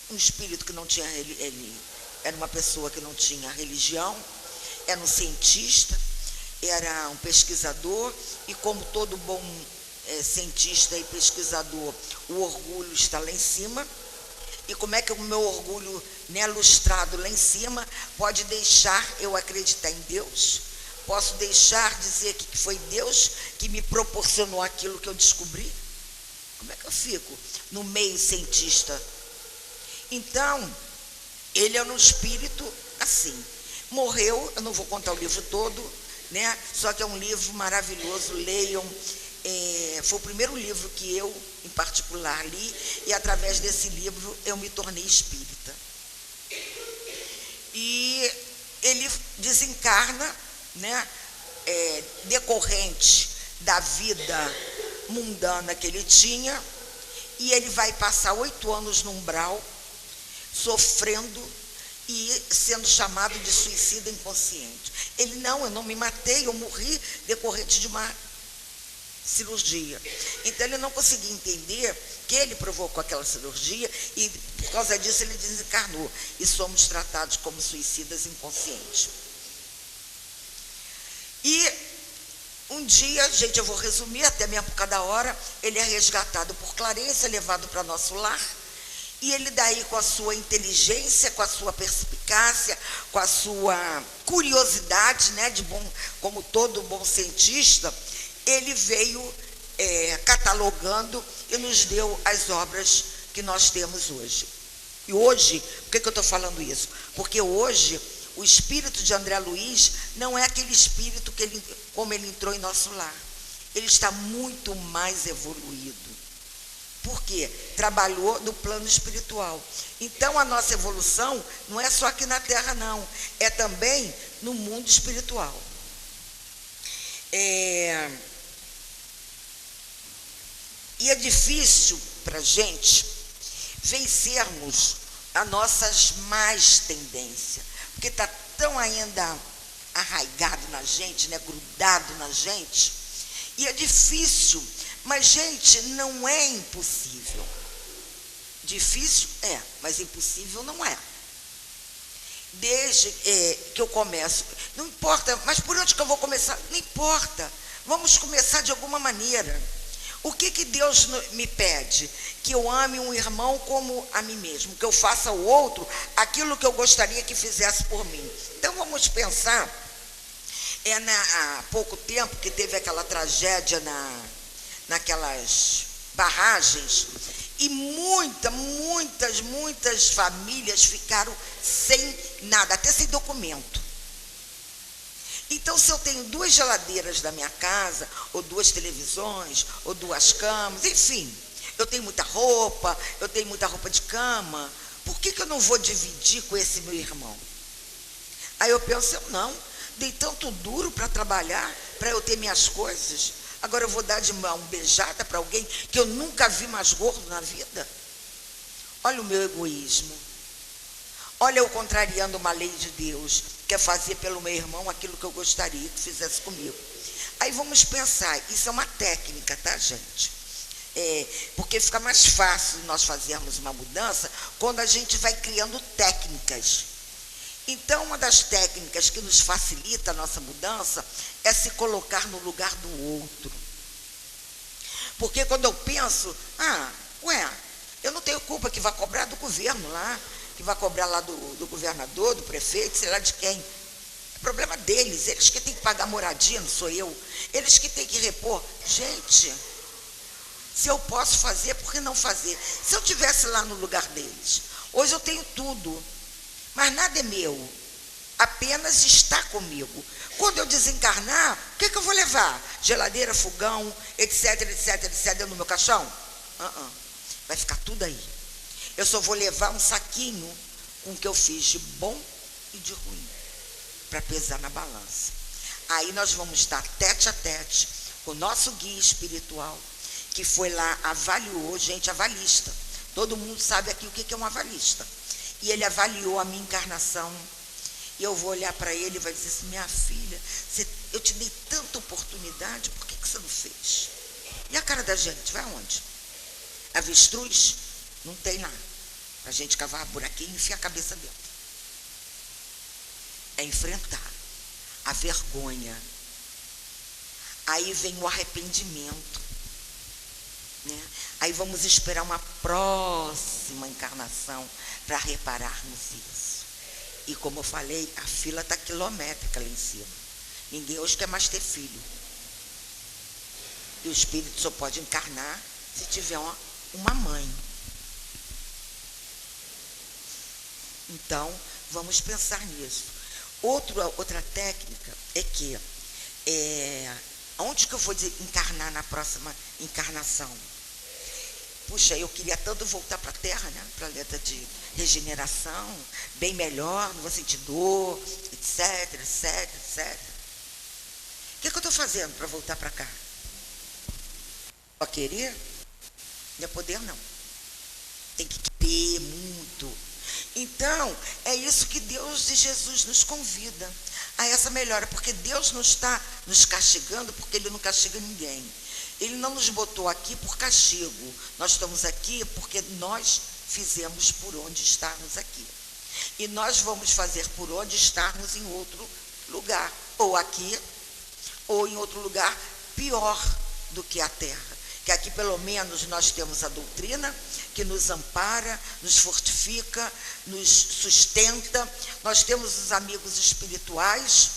Um espírito que não tinha, ele era uma pessoa que não tinha religião, era um cientista, era um pesquisador, e como todo bom cientista e pesquisador, o orgulho está lá em cima. E como é que o meu orgulho, né, lustrado lá em cima, pode deixar eu acreditar em Deus? Posso deixar dizer que foi Deus que me proporcionou aquilo que eu descobri? Como é que eu fico no meio cientista? Então, ele é um espírito assim. Morreu, eu não vou contar o livro todo, né? Só que é um livro maravilhoso, leiam. Foi o primeiro livro que eu, em particular, li, e através desse livro eu me tornei espírita. E ele desencarna, né, decorrente da vida mundana que ele tinha, e ele vai passar 8 anos no umbral, sofrendo e sendo chamado de suicida inconsciente. Ele, não, eu não me matei, eu morri decorrente de uma cirurgia. Então ele não conseguia entender que ele provocou aquela cirurgia e por causa disso ele desencarnou e somos tratados como suicidas inconscientes. E um dia, gente, eu vou resumir até mesmo por cada hora, ele é resgatado por Clarência, levado para nosso lar, e ele daí com a sua inteligência, com a sua perspicácia, com a sua curiosidade, né, de bom, como todo bom cientista, ele veio catalogando e nos deu as obras que nós temos hoje. E hoje, por que eu estou falando isso? Porque hoje o espírito de André Luiz não é aquele espírito como ele entrou em nosso lar. Ele está muito mais evoluído. Por quê? Trabalhou no plano espiritual. Então a nossa evolução não é só aqui na Terra, não. É também no mundo espiritual. E é difícil para a gente vencermos as nossas más tendências, porque está tão ainda arraigado na gente, né, grudado na gente, e é difícil, mas, gente, não é impossível. Difícil é, mas impossível não é. Desde que eu começo, não importa, mas por onde que eu vou começar? Não importa, vamos começar de alguma maneira. O que Deus me pede? Que eu ame um irmão como a mim mesmo, que eu faça ao outro aquilo que eu gostaria que fizesse por mim. Então vamos pensar, há pouco tempo que teve aquela tragédia naquelas barragens, e muitas famílias ficaram sem nada, até sem documento. Então, se eu tenho 2 geladeiras na minha casa, ou 2 televisões, ou 2 camas, enfim, eu tenho muita roupa de cama, por que eu não vou dividir com esse meu irmão? Aí eu penso, não, dei tanto duro para trabalhar, para eu ter minhas coisas, agora eu vou dar de mão beijada para alguém que eu nunca vi mais gordo na vida? Olha o meu egoísmo. Olha eu contrariando uma lei de Deus, que é fazer pelo meu irmão aquilo que eu gostaria que fizesse comigo. Aí vamos pensar, isso é uma técnica, tá, gente? Porque fica mais fácil nós fazermos uma mudança quando a gente vai criando técnicas. Então, uma das técnicas que nos facilita a nossa mudança é se colocar no lugar do outro. Porque quando eu penso, eu não tenho culpa que vai cobrar do governo lá, que vai cobrar lá do governador, do prefeito, sei lá de quem. É problema deles, eles que têm que pagar moradia, não sou eu. Eles que têm que repor. Gente, se eu posso fazer, por que não fazer? Se eu estivesse lá no lugar deles, hoje eu tenho tudo, mas nada é meu, apenas está comigo. Quando eu desencarnar, o que eu vou levar? Geladeira, fogão, etc, dentro do meu caixão? Vai ficar tudo aí. Eu só vou levar um saquinho com o que eu fiz de bom e de ruim, para pesar na balança. Aí nós vamos estar tete a tete com o nosso guia espiritual, que foi lá, avaliou, gente, avalista. Todo mundo sabe aqui o que é um avalista. E ele avaliou a minha encarnação. E eu vou olhar para ele e vai dizer assim, minha filha, eu te dei tanta oportunidade, por que você não fez? E a cara da gente, vai aonde? Avestruz? Não tem lá. Para a gente cavar buraquinho e enfiar a cabeça dentro. É enfrentar a vergonha. Aí vem o arrependimento. Aí vamos esperar uma próxima encarnação para repararmos isso. E como eu falei, a fila está quilométrica lá em cima. Ninguém hoje quer mais ter filho. E o espírito só pode encarnar se tiver uma mãe. Então, vamos pensar nisso. Outra técnica é que, onde que eu vou encarnar na próxima encarnação? Puxa, eu queria tanto voltar para a Terra, né? Planeta de regeneração, bem melhor, não vou sentir dor, etc, etc, etc. O que eu estou fazendo para voltar para cá? Só querer? Não é poder, não. Tem que querer muito. Então, é isso que Deus e Jesus nos convida a essa melhora, porque Deus não está nos castigando, porque Ele não castiga ninguém. Ele não nos botou aqui por castigo. Nós estamos aqui porque nós fizemos por onde estarmos aqui. E nós vamos fazer por onde estarmos em outro lugar, ou aqui, ou em outro lugar pior do que a Terra. Que aqui pelo menos nós temos a doutrina que nos ampara, nos fortifica, nos sustenta. Nós temos os amigos espirituais.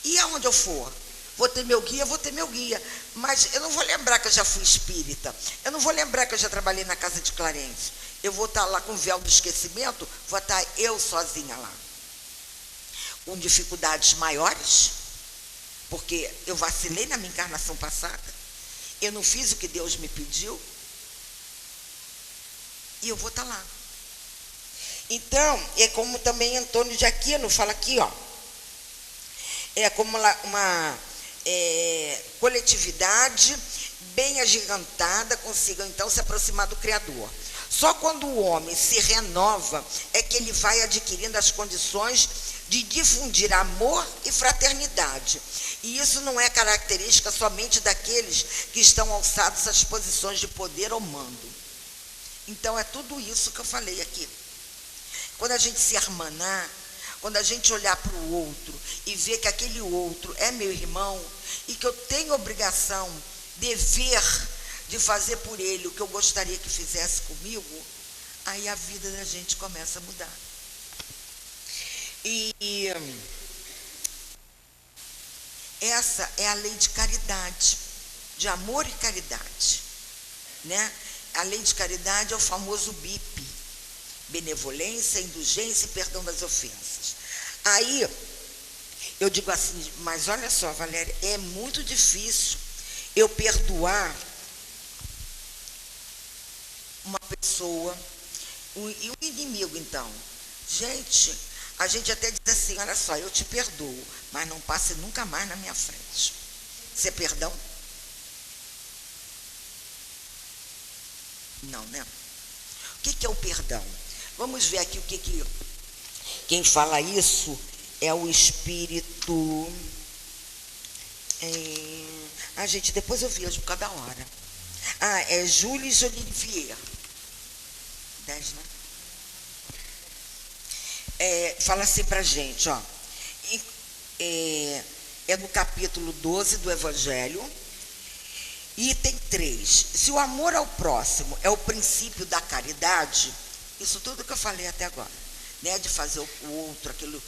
E aonde eu for, vou ter meu guia. Mas eu não vou lembrar que eu já fui espírita. Eu não vou lembrar que eu já trabalhei na casa de Clarence. Eu vou estar lá com o véu do esquecimento, vou estar eu sozinha lá. Com dificuldades maiores, porque eu vacilei na minha encarnação passada. Eu não fiz o que Deus me pediu. E eu vou estar lá. Então, é como também Antônio de Aquino fala aqui, ó. É como uma coletividade bem agigantada consiga então se aproximar do Criador. Só quando o homem se renova é que ele vai adquirindo as condições de difundir amor e fraternidade. E isso não é característica somente daqueles que estão alçados às posições de poder ou mando. Então é tudo isso que eu falei aqui. Quando a gente se hermanar, quando a gente olhar para o outro e ver que aquele outro é meu irmão e que eu tenho obrigação, dever de fazer por ele o que eu gostaria que fizesse comigo, aí a vida da gente começa a mudar. E essa é a lei de caridade, de amor e caridade, né? A lei de caridade é o famoso BIP, benevolência, indulgência e perdão das ofensas. Aí, eu digo assim, mas olha só, Valéria, é muito difícil eu perdoar uma pessoa, e o inimigo, então. Gente, a gente até diz assim, olha só, eu te perdoo, mas não passe nunca mais na minha frente. Isso é perdão? Não, né? O que é o perdão? Vamos ver aqui o que quem fala isso é o espírito. Gente, depois eu vejo por cada hora. É Jules Olivier. 10, né? Fala assim pra gente, ó. É no capítulo 12 do Evangelho, item 3. Se o amor ao próximo é o princípio da caridade, isso tudo que eu falei até agora, né? De fazer o outro aquilo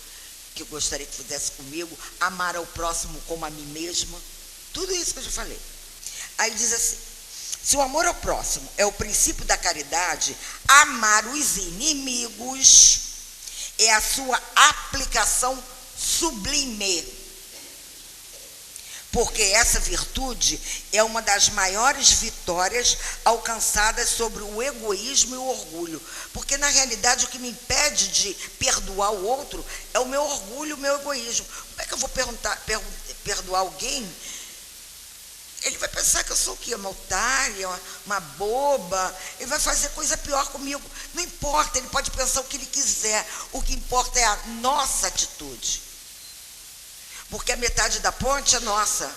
que eu gostaria que fizesse comigo, amar ao próximo como a mim mesma, tudo isso que eu já falei. Aí diz assim, se o amor ao próximo é o princípio da caridade, amar os inimigos é a sua aplicação sublime. Porque essa virtude é uma das maiores vitórias alcançadas sobre o egoísmo e o orgulho. Porque, na realidade, o que me impede de perdoar o outro é o meu orgulho, o meu egoísmo. Como é que eu vou perdoar alguém? Ele vai pensar que eu sou o quê? Uma otária, uma boba. Ele vai fazer coisa pior comigo. Não importa, ele pode pensar o que ele quiser. O que importa é a nossa atitude. Porque a metade da ponte é nossa.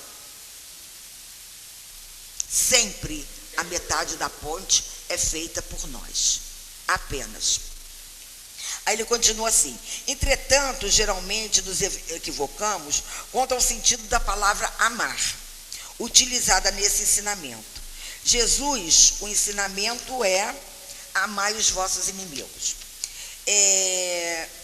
Sempre a metade da ponte é feita por nós. Apenas. Aí ele continua assim. Entretanto, geralmente nos equivocamos quanto ao sentido da palavra amar, utilizada nesse ensinamento. Jesus, o ensinamento é: amai os vossos inimigos.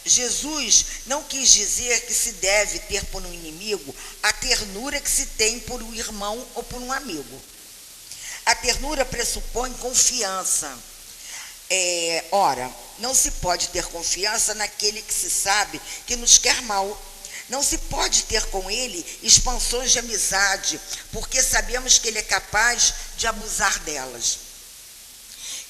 Jesus não quis dizer que se deve ter por um inimigo a ternura que se tem por um irmão ou por um amigo. A ternura pressupõe confiança. Ora, não se pode ter confiança naquele que se sabe que nos quer mal. Não se pode ter com ele expansões de amizade, porque sabemos que ele é capaz de abusar delas.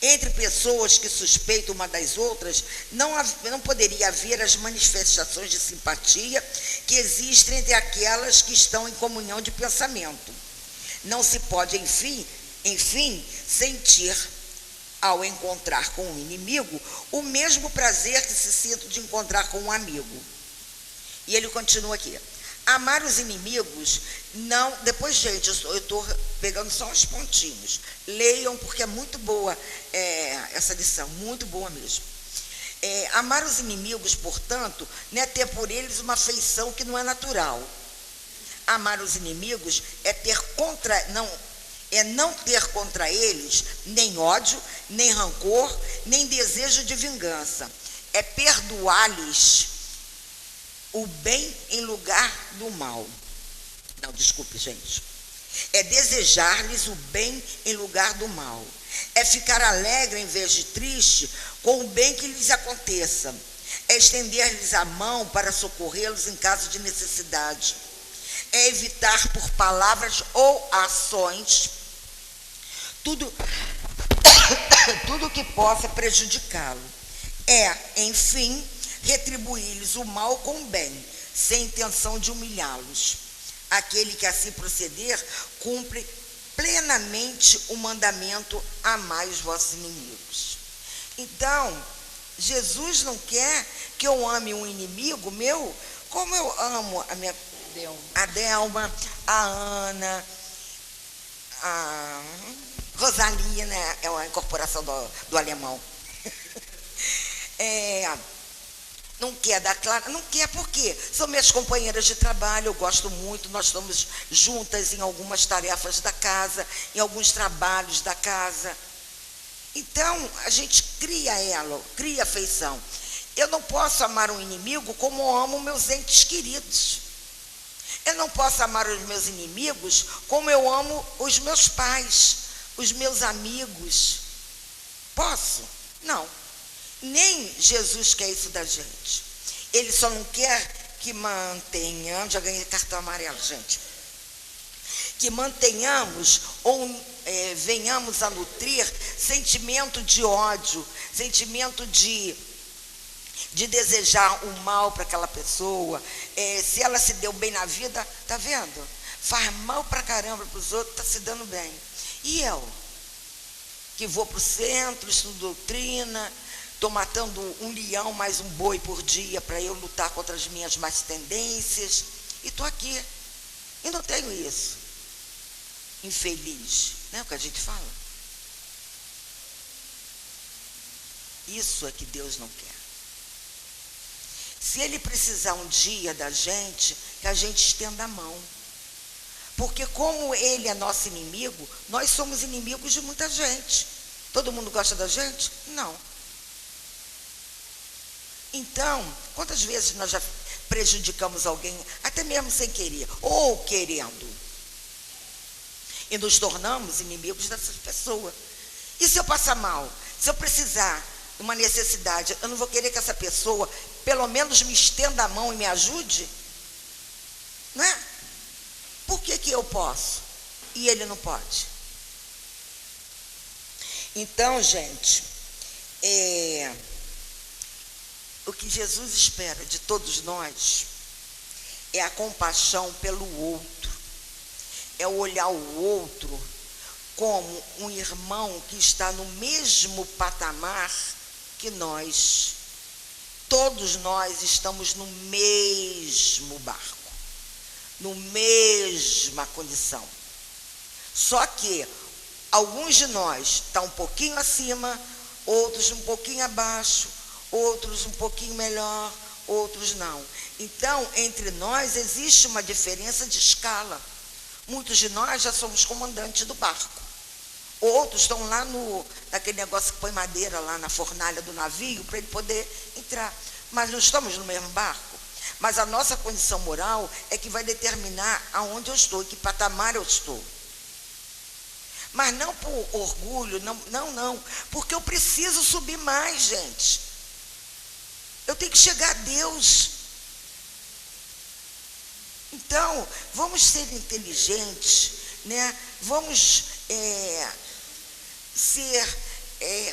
Entre pessoas que suspeitam uma das outras, não poderia haver as manifestações de simpatia que existem entre aquelas que estão em comunhão de pensamento. Não se pode, enfim, sentir, ao encontrar com um inimigo, o mesmo prazer que se sente de encontrar com um amigo. E ele continua aqui: amar os inimigos, não... Depois, gente, eu estou pegando só uns pontinhos. Leiam, porque é muito boa essa lição, muito boa mesmo. Amar os inimigos, portanto, não é ter por eles uma afeição que não é natural. Amar os inimigos não ter contra eles nem ódio, nem rancor, nem desejo de vingança. É perdoar-lhes o bem em lugar do mal. Não, desculpe, gente. É desejar-lhes o bem em lugar do mal. É ficar alegre em vez de triste com o bem que lhes aconteça. É estender-lhes a mão para socorrê-los em caso de necessidade. É evitar por palavras ou ações tudo que possa prejudicá-lo. Enfim, retribuir-lhes o mal com o bem, sem intenção de humilhá-los. Aquele que assim proceder cumpre plenamente o mandamento: amai os vossos inimigos. Então, Jesus não quer que eu ame um inimigo meu como eu amo a Delma, a Ana, a Rosalina, é uma incorporação do alemão. Não quer dar clara, não quer porque são minhas companheiras de trabalho, eu gosto muito, nós estamos juntas em algumas tarefas da casa, em alguns trabalhos da casa. Então, a gente cria afeição. Eu não posso amar um inimigo como eu amo meus entes queridos. Eu não posso amar os meus inimigos como eu amo os meus pais, os meus amigos. Posso? Não. Nem Jesus quer isso da gente. Ele só não quer que mantenhamos, já ganhei cartão amarelo, gente, que mantenhamos ou venhamos a nutrir sentimento de ódio, sentimento de desejar o mal para aquela pessoa. Se ela se deu bem na vida, tá vendo? Faz mal para caramba para os outros, está se dando bem. E eu, que vou para o centro, estudo doutrina, estou matando um leão mais um boi por dia para eu lutar contra as minhas más tendências, e estou aqui, e não tenho isso. Infeliz, não é o que a gente fala? Isso é que Deus não quer. Se Ele precisar um dia da gente, que a gente estenda a mão. Porque como Ele é nosso inimigo, nós somos inimigos de muita gente. Todo mundo gosta da gente? Não. Então, quantas vezes nós já prejudicamos alguém, até mesmo sem querer, ou querendo, e nos tornamos inimigos dessas pessoas? E se eu passar mal? Se eu precisar de uma necessidade, eu não vou querer que essa pessoa pelo menos me estenda a mão e me ajude? Não é? Por que eu posso e ele não pode? Então, gente, o que Jesus espera de todos nós é a compaixão pelo outro, é olhar o outro como um irmão que está no mesmo patamar que nós. Todos nós estamos no mesmo barco, no mesma condição. Só que alguns de nós estão um pouquinho acima, outros um pouquinho abaixo, outros um pouquinho melhor, outros não. Então, entre nós existe uma diferença de escala. Muitos de nós já somos comandantes do barco. outros estão lá naquele negócio que põe madeira lá na fornalha do navio para ele poder entrar. Mas não estamos no mesmo barco. Mas a nossa condição moral é que vai determinar aonde eu estou, em que patamar eu estou. Mas não por orgulho, não, porque eu preciso subir mais, gente. Eu tenho que chegar a Deus. Então, vamos ser inteligentes, né? Vamos ser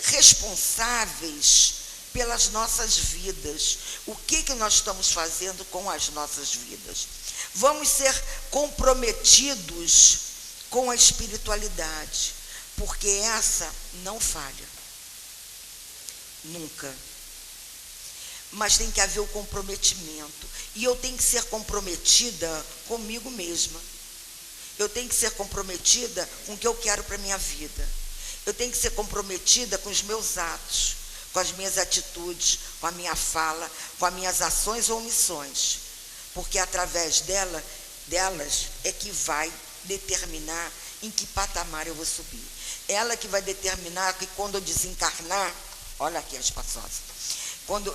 responsáveis pelas nossas vidas. O que nós estamos fazendo com as nossas vidas? Vamos ser comprometidos com a espiritualidade, porque essa não falha. Nunca. Mas tem que haver o comprometimento. E eu tenho que ser comprometida comigo mesma. Eu tenho que ser comprometida com o que eu quero para a minha vida. Eu tenho que ser comprometida com os meus atos, com as minhas atitudes, com a minha fala, com as minhas ações ou omissões. Porque através delas é que vai determinar em que patamar eu vou subir. Ela que vai determinar que quando eu desencarnar, olha aqui as espaçosa, quando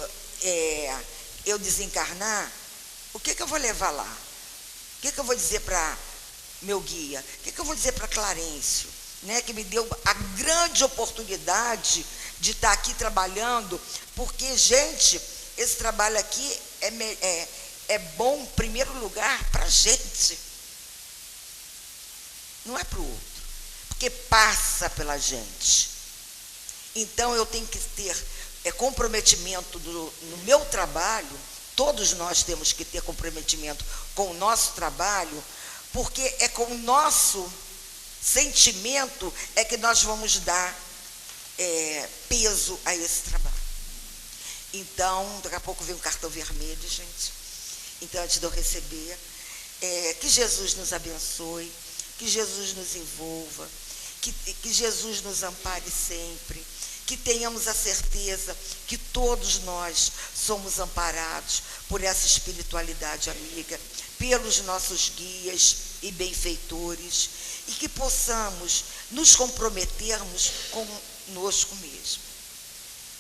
eu desencarnar, o que eu vou levar lá? O que eu vou dizer para meu guia? O que eu vou dizer para Clarencio, né, que me deu a grande oportunidade de estar aqui trabalhando, porque, gente, esse trabalho aqui é bom, em primeiro lugar, para a gente. Não é para o outro, porque passa pela gente. Então, eu tenho que ter comprometimento no meu trabalho. Todos nós temos que ter comprometimento com o nosso trabalho, porque é com o nosso sentimento é que nós vamos dar peso a esse trabalho. Então, daqui a pouco vem um cartão vermelho, gente. Então, antes de eu receber, que Jesus nos abençoe, que Jesus nos envolva, que Jesus nos ampare sempre, que tenhamos a certeza que todos nós somos amparados por essa espiritualidade amiga, pelos nossos guias e benfeitores, e que possamos nos comprometermos conosco mesmo.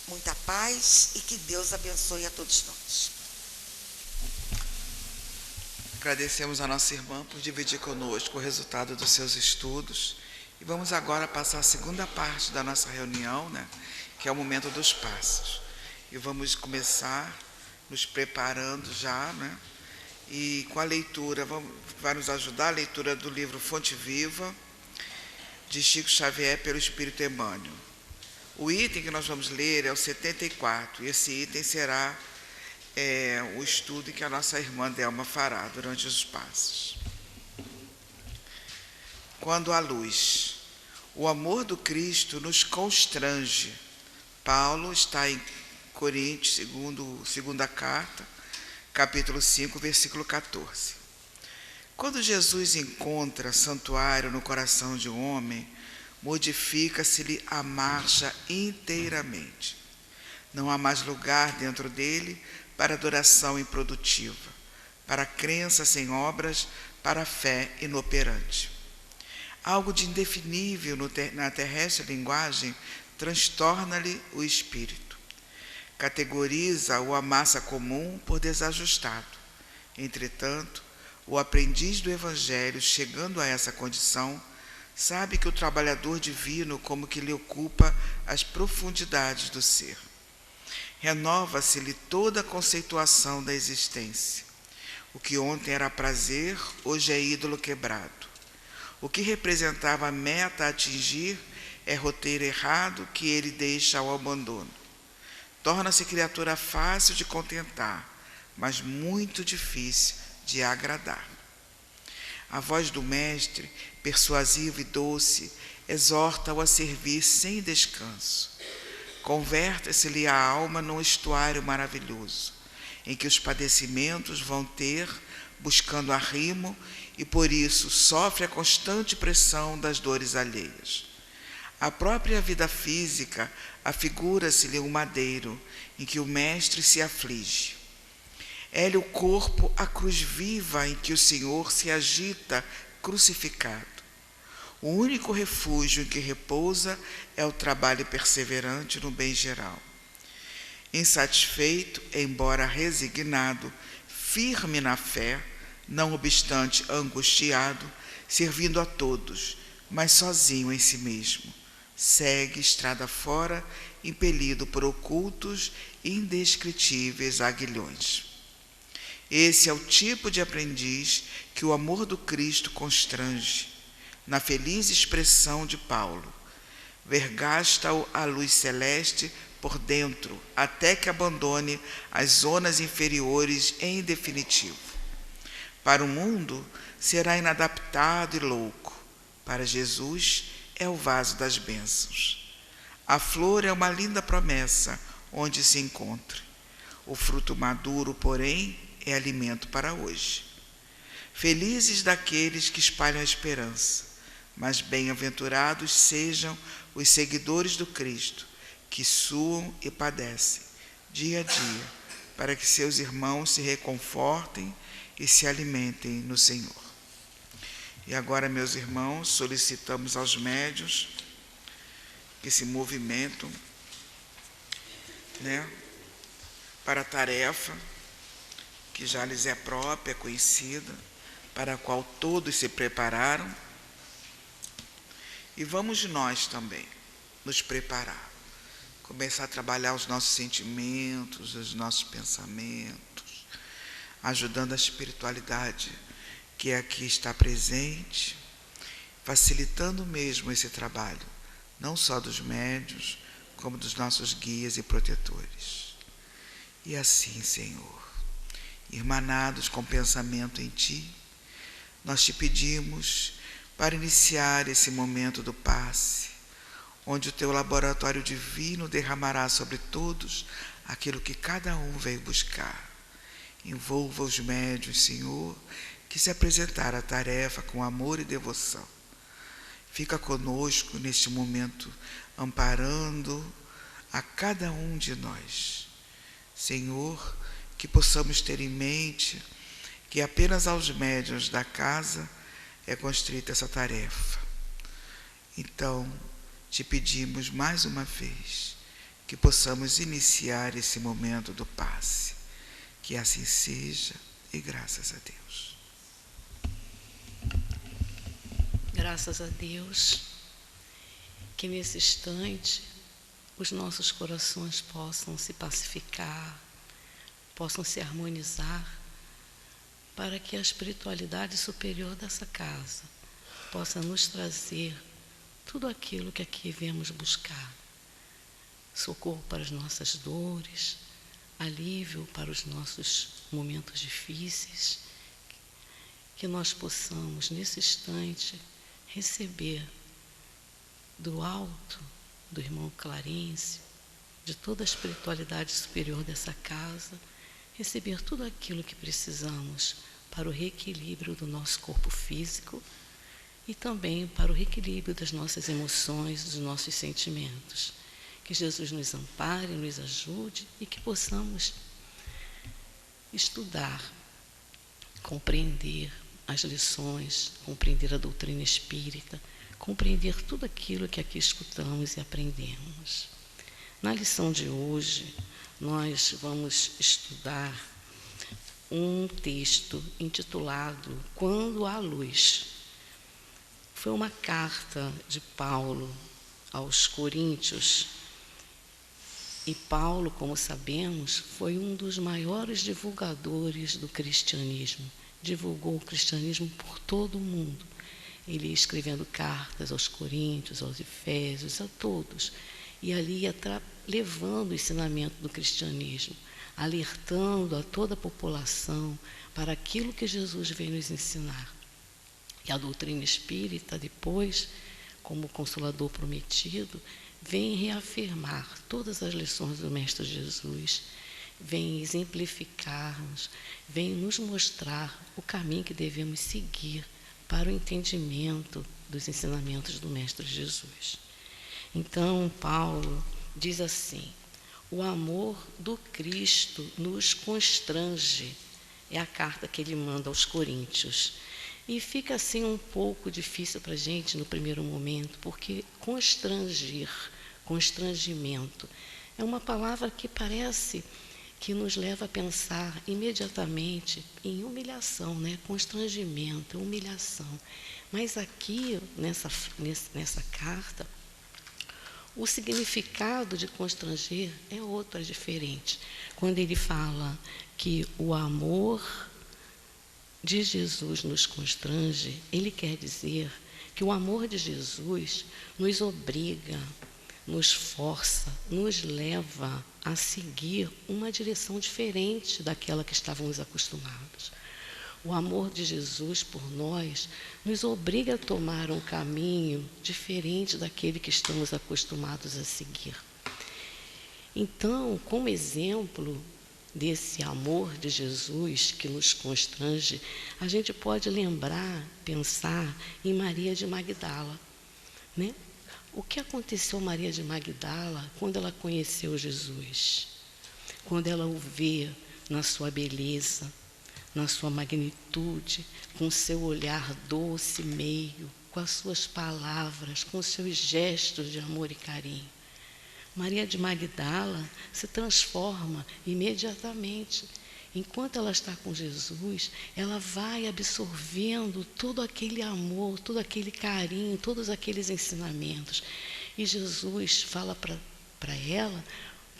Muita paz e que Deus abençoe a todos nós. Agradecemos a nossa irmã por dividir conosco o resultado dos seus estudos. E vamos agora passar a segunda parte da nossa reunião, né, que é o momento dos passos. E vamos começar nos preparando já, né, e com a leitura, vai nos ajudar a leitura do livro Fonte Viva, de Chico Xavier, pelo Espírito Emmanuel. O item que nós vamos ler é o 74, e esse item será o estudo que a nossa irmã Delma fará durante os passos. Quando a luz, o amor do Cristo nos constrange. Paulo está em Coríntios, segunda carta, capítulo 5, versículo 14. Quando Jesus encontra santuário no coração de um homem, modifica-se-lhe a marcha inteiramente. Não há mais lugar dentro dele para adoração improdutiva, para crença sem obras, para fé inoperante. Algo de indefinível na terrestre linguagem transtorna-lhe o espírito. Categoriza-o a massa comum por desajustado. Entretanto, o aprendiz do Evangelho, chegando a essa condição, sabe que o trabalhador divino como que lhe ocupa as profundidades do ser. Renova-se-lhe toda a conceituação da existência. O que ontem era prazer, hoje é ídolo quebrado. O que representava a meta a atingir é roteiro errado que ele deixa ao abandono. Torna-se criatura fácil de contentar, mas muito difícil de agradar. A voz do Mestre, persuasiva e doce, exorta-o a servir sem descanso. Converta-se-lhe a alma num estuário maravilhoso, em que os padecimentos vão ter, buscando arrimo, e por isso sofre a constante pressão das dores alheias. A própria vida física afigura-se-lhe um madeiro em que o Mestre se aflige. É-lhe o corpo a cruz viva em que o Senhor se agita crucificado. O único refúgio em que repousa é o trabalho perseverante no bem geral. Insatisfeito, embora resignado, firme na fé, não obstante angustiado, servindo a todos, mas sozinho em si mesmo, segue estrada fora, impelido por ocultos e indescritíveis aguilhões. Esse é o tipo de aprendiz que o amor do Cristo constrange, na feliz expressão de Paulo: vergasta-o a luz celeste por dentro, até que abandone as zonas inferiores em definitivo. Para o mundo, será inadaptado e louco. Para Jesus, é o vaso das bênçãos. A flor é uma linda promessa onde se encontre. O fruto maduro, porém, é alimento para hoje. Felizes daqueles que espalham a esperança, mas bem-aventurados sejam os seguidores do Cristo, que suam e padecem, dia a dia, para que seus irmãos se reconfortem e se alimentem no Senhor. E agora, meus irmãos, solicitamos aos médiuns que se movimentam, para a tarefa que já lhes é própria, conhecida, para a qual todos se prepararam. E vamos nós também nos preparar, começar a trabalhar os nossos sentimentos, os nossos pensamentos, ajudando a espiritualidade que aqui está presente, facilitando mesmo esse trabalho, não só dos médiuns, como dos nossos guias e protetores. E assim, Senhor, irmanados com pensamento em Ti, nós te pedimos para iniciar esse momento do passe, onde o Teu laboratório divino derramará sobre todos aquilo que cada um veio buscar. Envolva os médiuns, Senhor, que se apresentaram à tarefa com amor e devoção. Fica conosco neste momento, amparando a cada um de nós. Senhor, que possamos ter em mente que apenas aos médiuns da casa é constrita essa tarefa. Então, te pedimos mais uma vez que possamos iniciar esse momento do passe. Que assim seja, e graças a Deus. Graças a Deus, que nesse instante os nossos corações possam se pacificar, possam se harmonizar, para que a espiritualidade superior dessa casa possa nos trazer tudo aquilo que aqui viemos buscar. Socorro para as nossas dores, alívio para os nossos momentos difíceis, que nós possamos, nesse instante, receber do alto, do irmão Clarence, de toda a espiritualidade superior dessa casa, receber tudo aquilo que precisamos para o reequilíbrio do nosso corpo físico e também para o reequilíbrio das nossas emoções, dos nossos sentimentos. Que Jesus nos ampare, nos ajude e que possamos estudar, compreender as lições, compreender a doutrina espírita, compreender tudo aquilo que aqui escutamos e aprendemos. Na lição de hoje, nós vamos estudar um texto intitulado Quando há Luz. Foi uma carta de Paulo aos Coríntios. E Paulo, como sabemos, foi um dos maiores divulgadores do cristianismo. Divulgou o cristianismo por todo o mundo. Ele ia escrevendo cartas aos Coríntios, aos Efésios, a todos. E ali ia levando o ensinamento do cristianismo, alertando a toda a população para aquilo que Jesus veio nos ensinar. E a doutrina espírita, depois, como Consolador prometido, vem reafirmar todas as lições do Mestre Jesus, vem exemplificar-nos, vem nos mostrar o caminho que devemos seguir para o entendimento dos ensinamentos do Mestre Jesus. Então, Paulo diz assim: o amor do Cristo nos constrange. É a carta que ele manda aos Coríntios. E fica assim um pouco difícil para a gente no primeiro momento, porque constrangimento, é uma palavra que parece que nos leva a pensar imediatamente em humilhação, né? Constrangimento, humilhação. Mas aqui, nessa carta, o significado de constranger é outro, é diferente. Quando ele fala que o amor de Jesus nos constrange, ele quer dizer que o amor de Jesus nos obriga, nos força, nos leva a seguir uma direção diferente daquela que estávamos acostumados. O amor de Jesus por nós nos obriga a tomar um caminho diferente daquele que estamos acostumados a seguir. Então, como exemplo desse amor de Jesus que nos constrange, a gente pode pensar em Maria de Magdala, né? O que aconteceu a Maria de Magdala quando ela conheceu Jesus? Quando ela o vê na sua beleza, na sua magnitude, com seu olhar doce e meigo, com as suas palavras, com os seus gestos de amor e carinho. Maria de Magdala se transforma imediatamente. Enquanto ela está com Jesus, ela vai absorvendo todo aquele amor, todo aquele carinho, todos aqueles ensinamentos. E Jesus fala para ela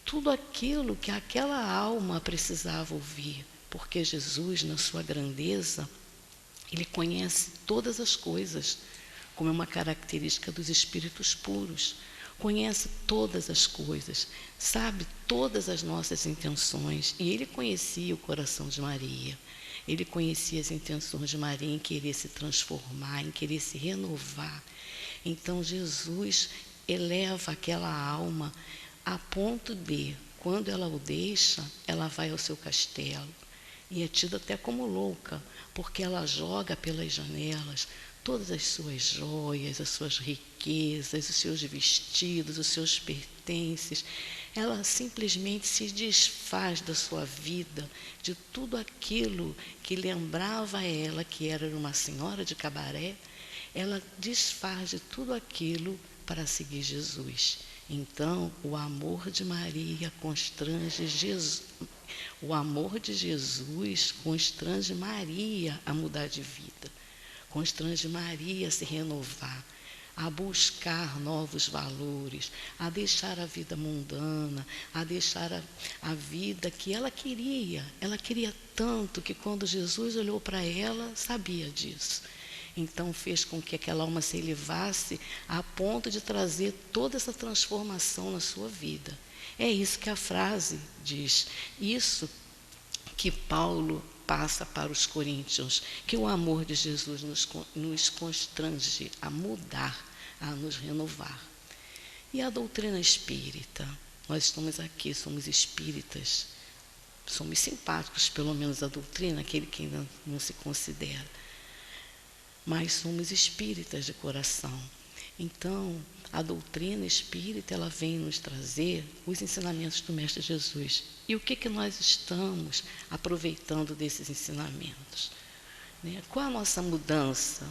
tudo aquilo que aquela alma precisava ouvir. Porque Jesus, na sua grandeza, ele conhece todas as coisas, como é uma característica dos espíritos puros. Conhece todas as coisas, sabe todas as nossas intenções. E ele conhecia o coração de Maria. Ele conhecia as intenções de Maria em querer se transformar, em querer se renovar. Então Jesus eleva aquela alma a ponto de, quando ela o deixa, ela vai ao seu castelo. E é tida até como louca, porque ela joga pelas janelas todas as suas joias, as suas riquezas, os seus vestidos, os seus pertences. Ela simplesmente se desfaz da sua vida, de tudo aquilo que lembrava a ela que era uma senhora de cabaré. Ela desfaz de tudo aquilo para seguir Jesus. Então, o amor de Maria constrange Jesus. O amor de Jesus constrange Maria a mudar de vida. Constrange Maria a se renovar, a buscar novos valores, a deixar a vida mundana, a deixar a vida que ela queria. Ela queria tanto que quando Jesus olhou para ela, sabia disso. Então fez com que aquela alma se elevasse a ponto de trazer toda essa transformação na sua vida. É isso que a frase diz. Isso que Paulo passa para os coríntios, que o amor de Jesus nos constrange a mudar, a nos renovar. E a doutrina espírita? Nós estamos aqui, somos espíritas, somos simpáticos, pelo menos a doutrina, aquele que ainda não se considera. Mas somos espíritas de coração. Então, a doutrina espírita, ela vem nos trazer os ensinamentos do Mestre Jesus. E o que nós estamos aproveitando desses ensinamentos? Né? Qual a nossa mudança?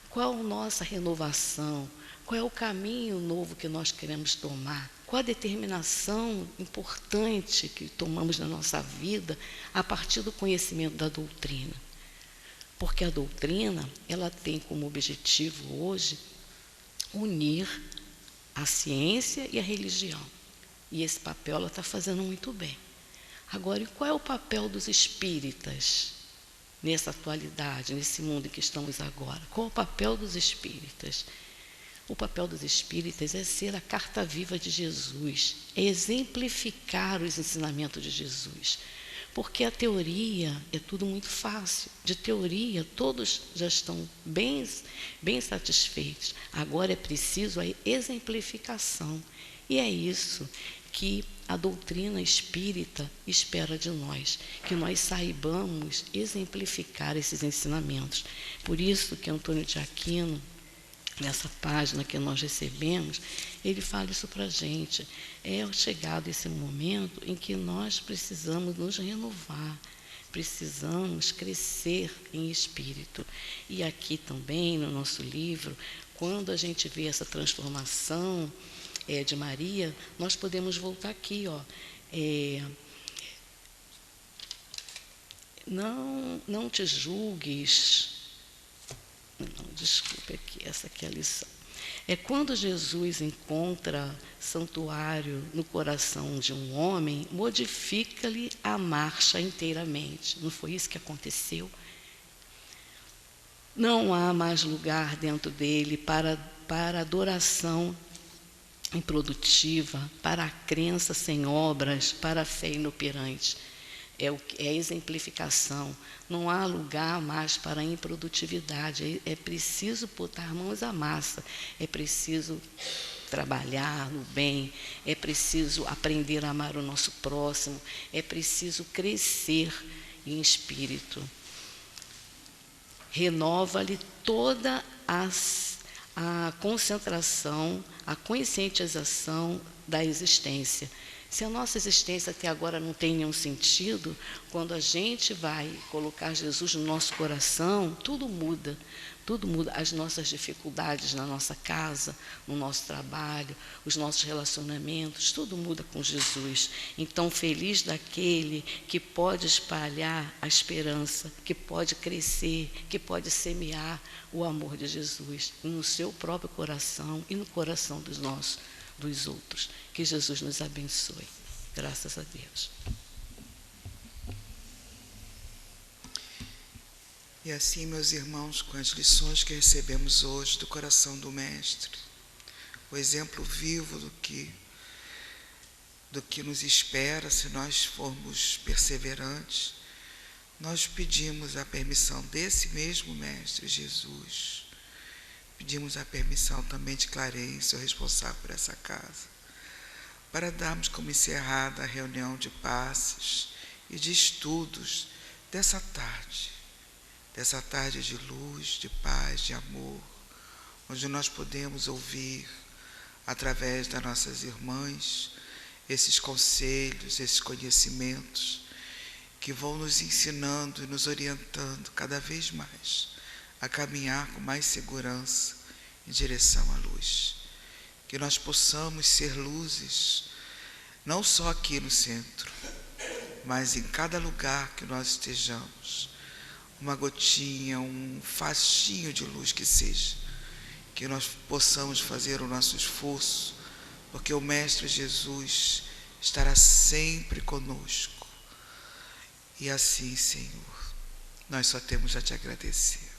Qual a nossa renovação? Qual é o caminho novo que nós queremos tomar? Qual a determinação importante que tomamos na nossa vida a partir do conhecimento da doutrina? Porque a doutrina, ela tem como objetivo hoje unir a ciência e a religião. E esse papel ela está fazendo muito bem. Agora, e qual é o papel dos espíritas nessa atualidade, nesse mundo em que estamos agora? Qual é o papel dos espíritas? O papel dos espíritas é ser a carta viva de Jesus, é exemplificar os ensinamentos de Jesus. Porque a teoria é tudo muito fácil. De teoria, todos já estão bem satisfeitos. Agora é preciso a exemplificação. E é isso que a doutrina espírita espera de nós, que nós saibamos exemplificar esses ensinamentos. Por isso que Antônio de Aquino, nessa página que nós recebemos, ele fala isso para a gente. É chegado esse momento em que nós precisamos nos renovar, precisamos crescer em espírito. E aqui também, no nosso livro, quando a gente vê essa transformação de Maria, nós podemos voltar aqui, ó. Não te julgues. Não, desculpe aqui, essa aqui é a lição. É quando Jesus encontra santuário no coração de um homem, modifica-lhe a marcha inteiramente. Não foi isso que aconteceu? Não há mais lugar dentro dele para adoração improdutiva, para a crença sem obras, para a fé inoperante. É a exemplificação. Não há lugar mais para a improdutividade. É preciso botar mãos à massa. É preciso trabalhar no bem. É preciso aprender a amar o nosso próximo. É preciso crescer em espírito. Renova-lhe toda a concentração, a conscientização da existência. Se a nossa existência até agora não tem nenhum sentido, quando a gente vai colocar Jesus no nosso coração, tudo muda. Tudo muda. As nossas dificuldades na nossa casa, no nosso trabalho, os nossos relacionamentos, tudo muda com Jesus. Então, feliz daquele que pode espalhar a esperança, que pode crescer, que pode semear o amor de Jesus no seu próprio coração e no coração dos outros. Que Jesus nos abençoe. Graças a Deus. E assim, meus irmãos, com as lições que recebemos hoje do coração do Mestre, o exemplo vivo do que nos espera se nós formos perseverantes, nós pedimos a permissão desse mesmo Mestre Jesus. Pedimos a permissão também de Clarence, o responsável por essa casa, para darmos como encerrada a reunião de passes e de estudos dessa tarde de luz, de paz, de amor, onde nós podemos ouvir, através das nossas irmãs, esses conselhos, esses conhecimentos, que vão nos ensinando e nos orientando cada vez mais a caminhar com mais segurança em direção à luz. Que nós possamos ser luzes, não só aqui no centro, mas em cada lugar que nós estejamos. Uma gotinha, um faixinho de luz que seja. Que nós possamos fazer o nosso esforço, porque o Mestre Jesus estará sempre conosco. E assim, Senhor, nós só temos a te agradecer.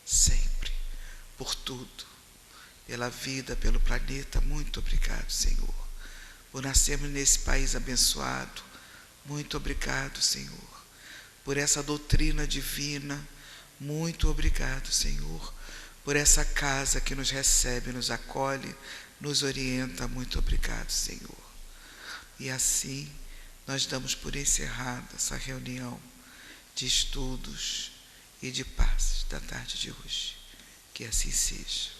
Sempre, por tudo, pela vida, pelo planeta. Muito obrigado, Senhor, por nascermos nesse país abençoado. Muito obrigado, Senhor, por essa doutrina divina. Muito obrigado, Senhor, por essa casa que nos recebe, nos acolhe, nos orienta. Muito obrigado, Senhor. E assim, nós damos por encerrada essa reunião de estudos e de paz da tarde de hoje. Que assim seja.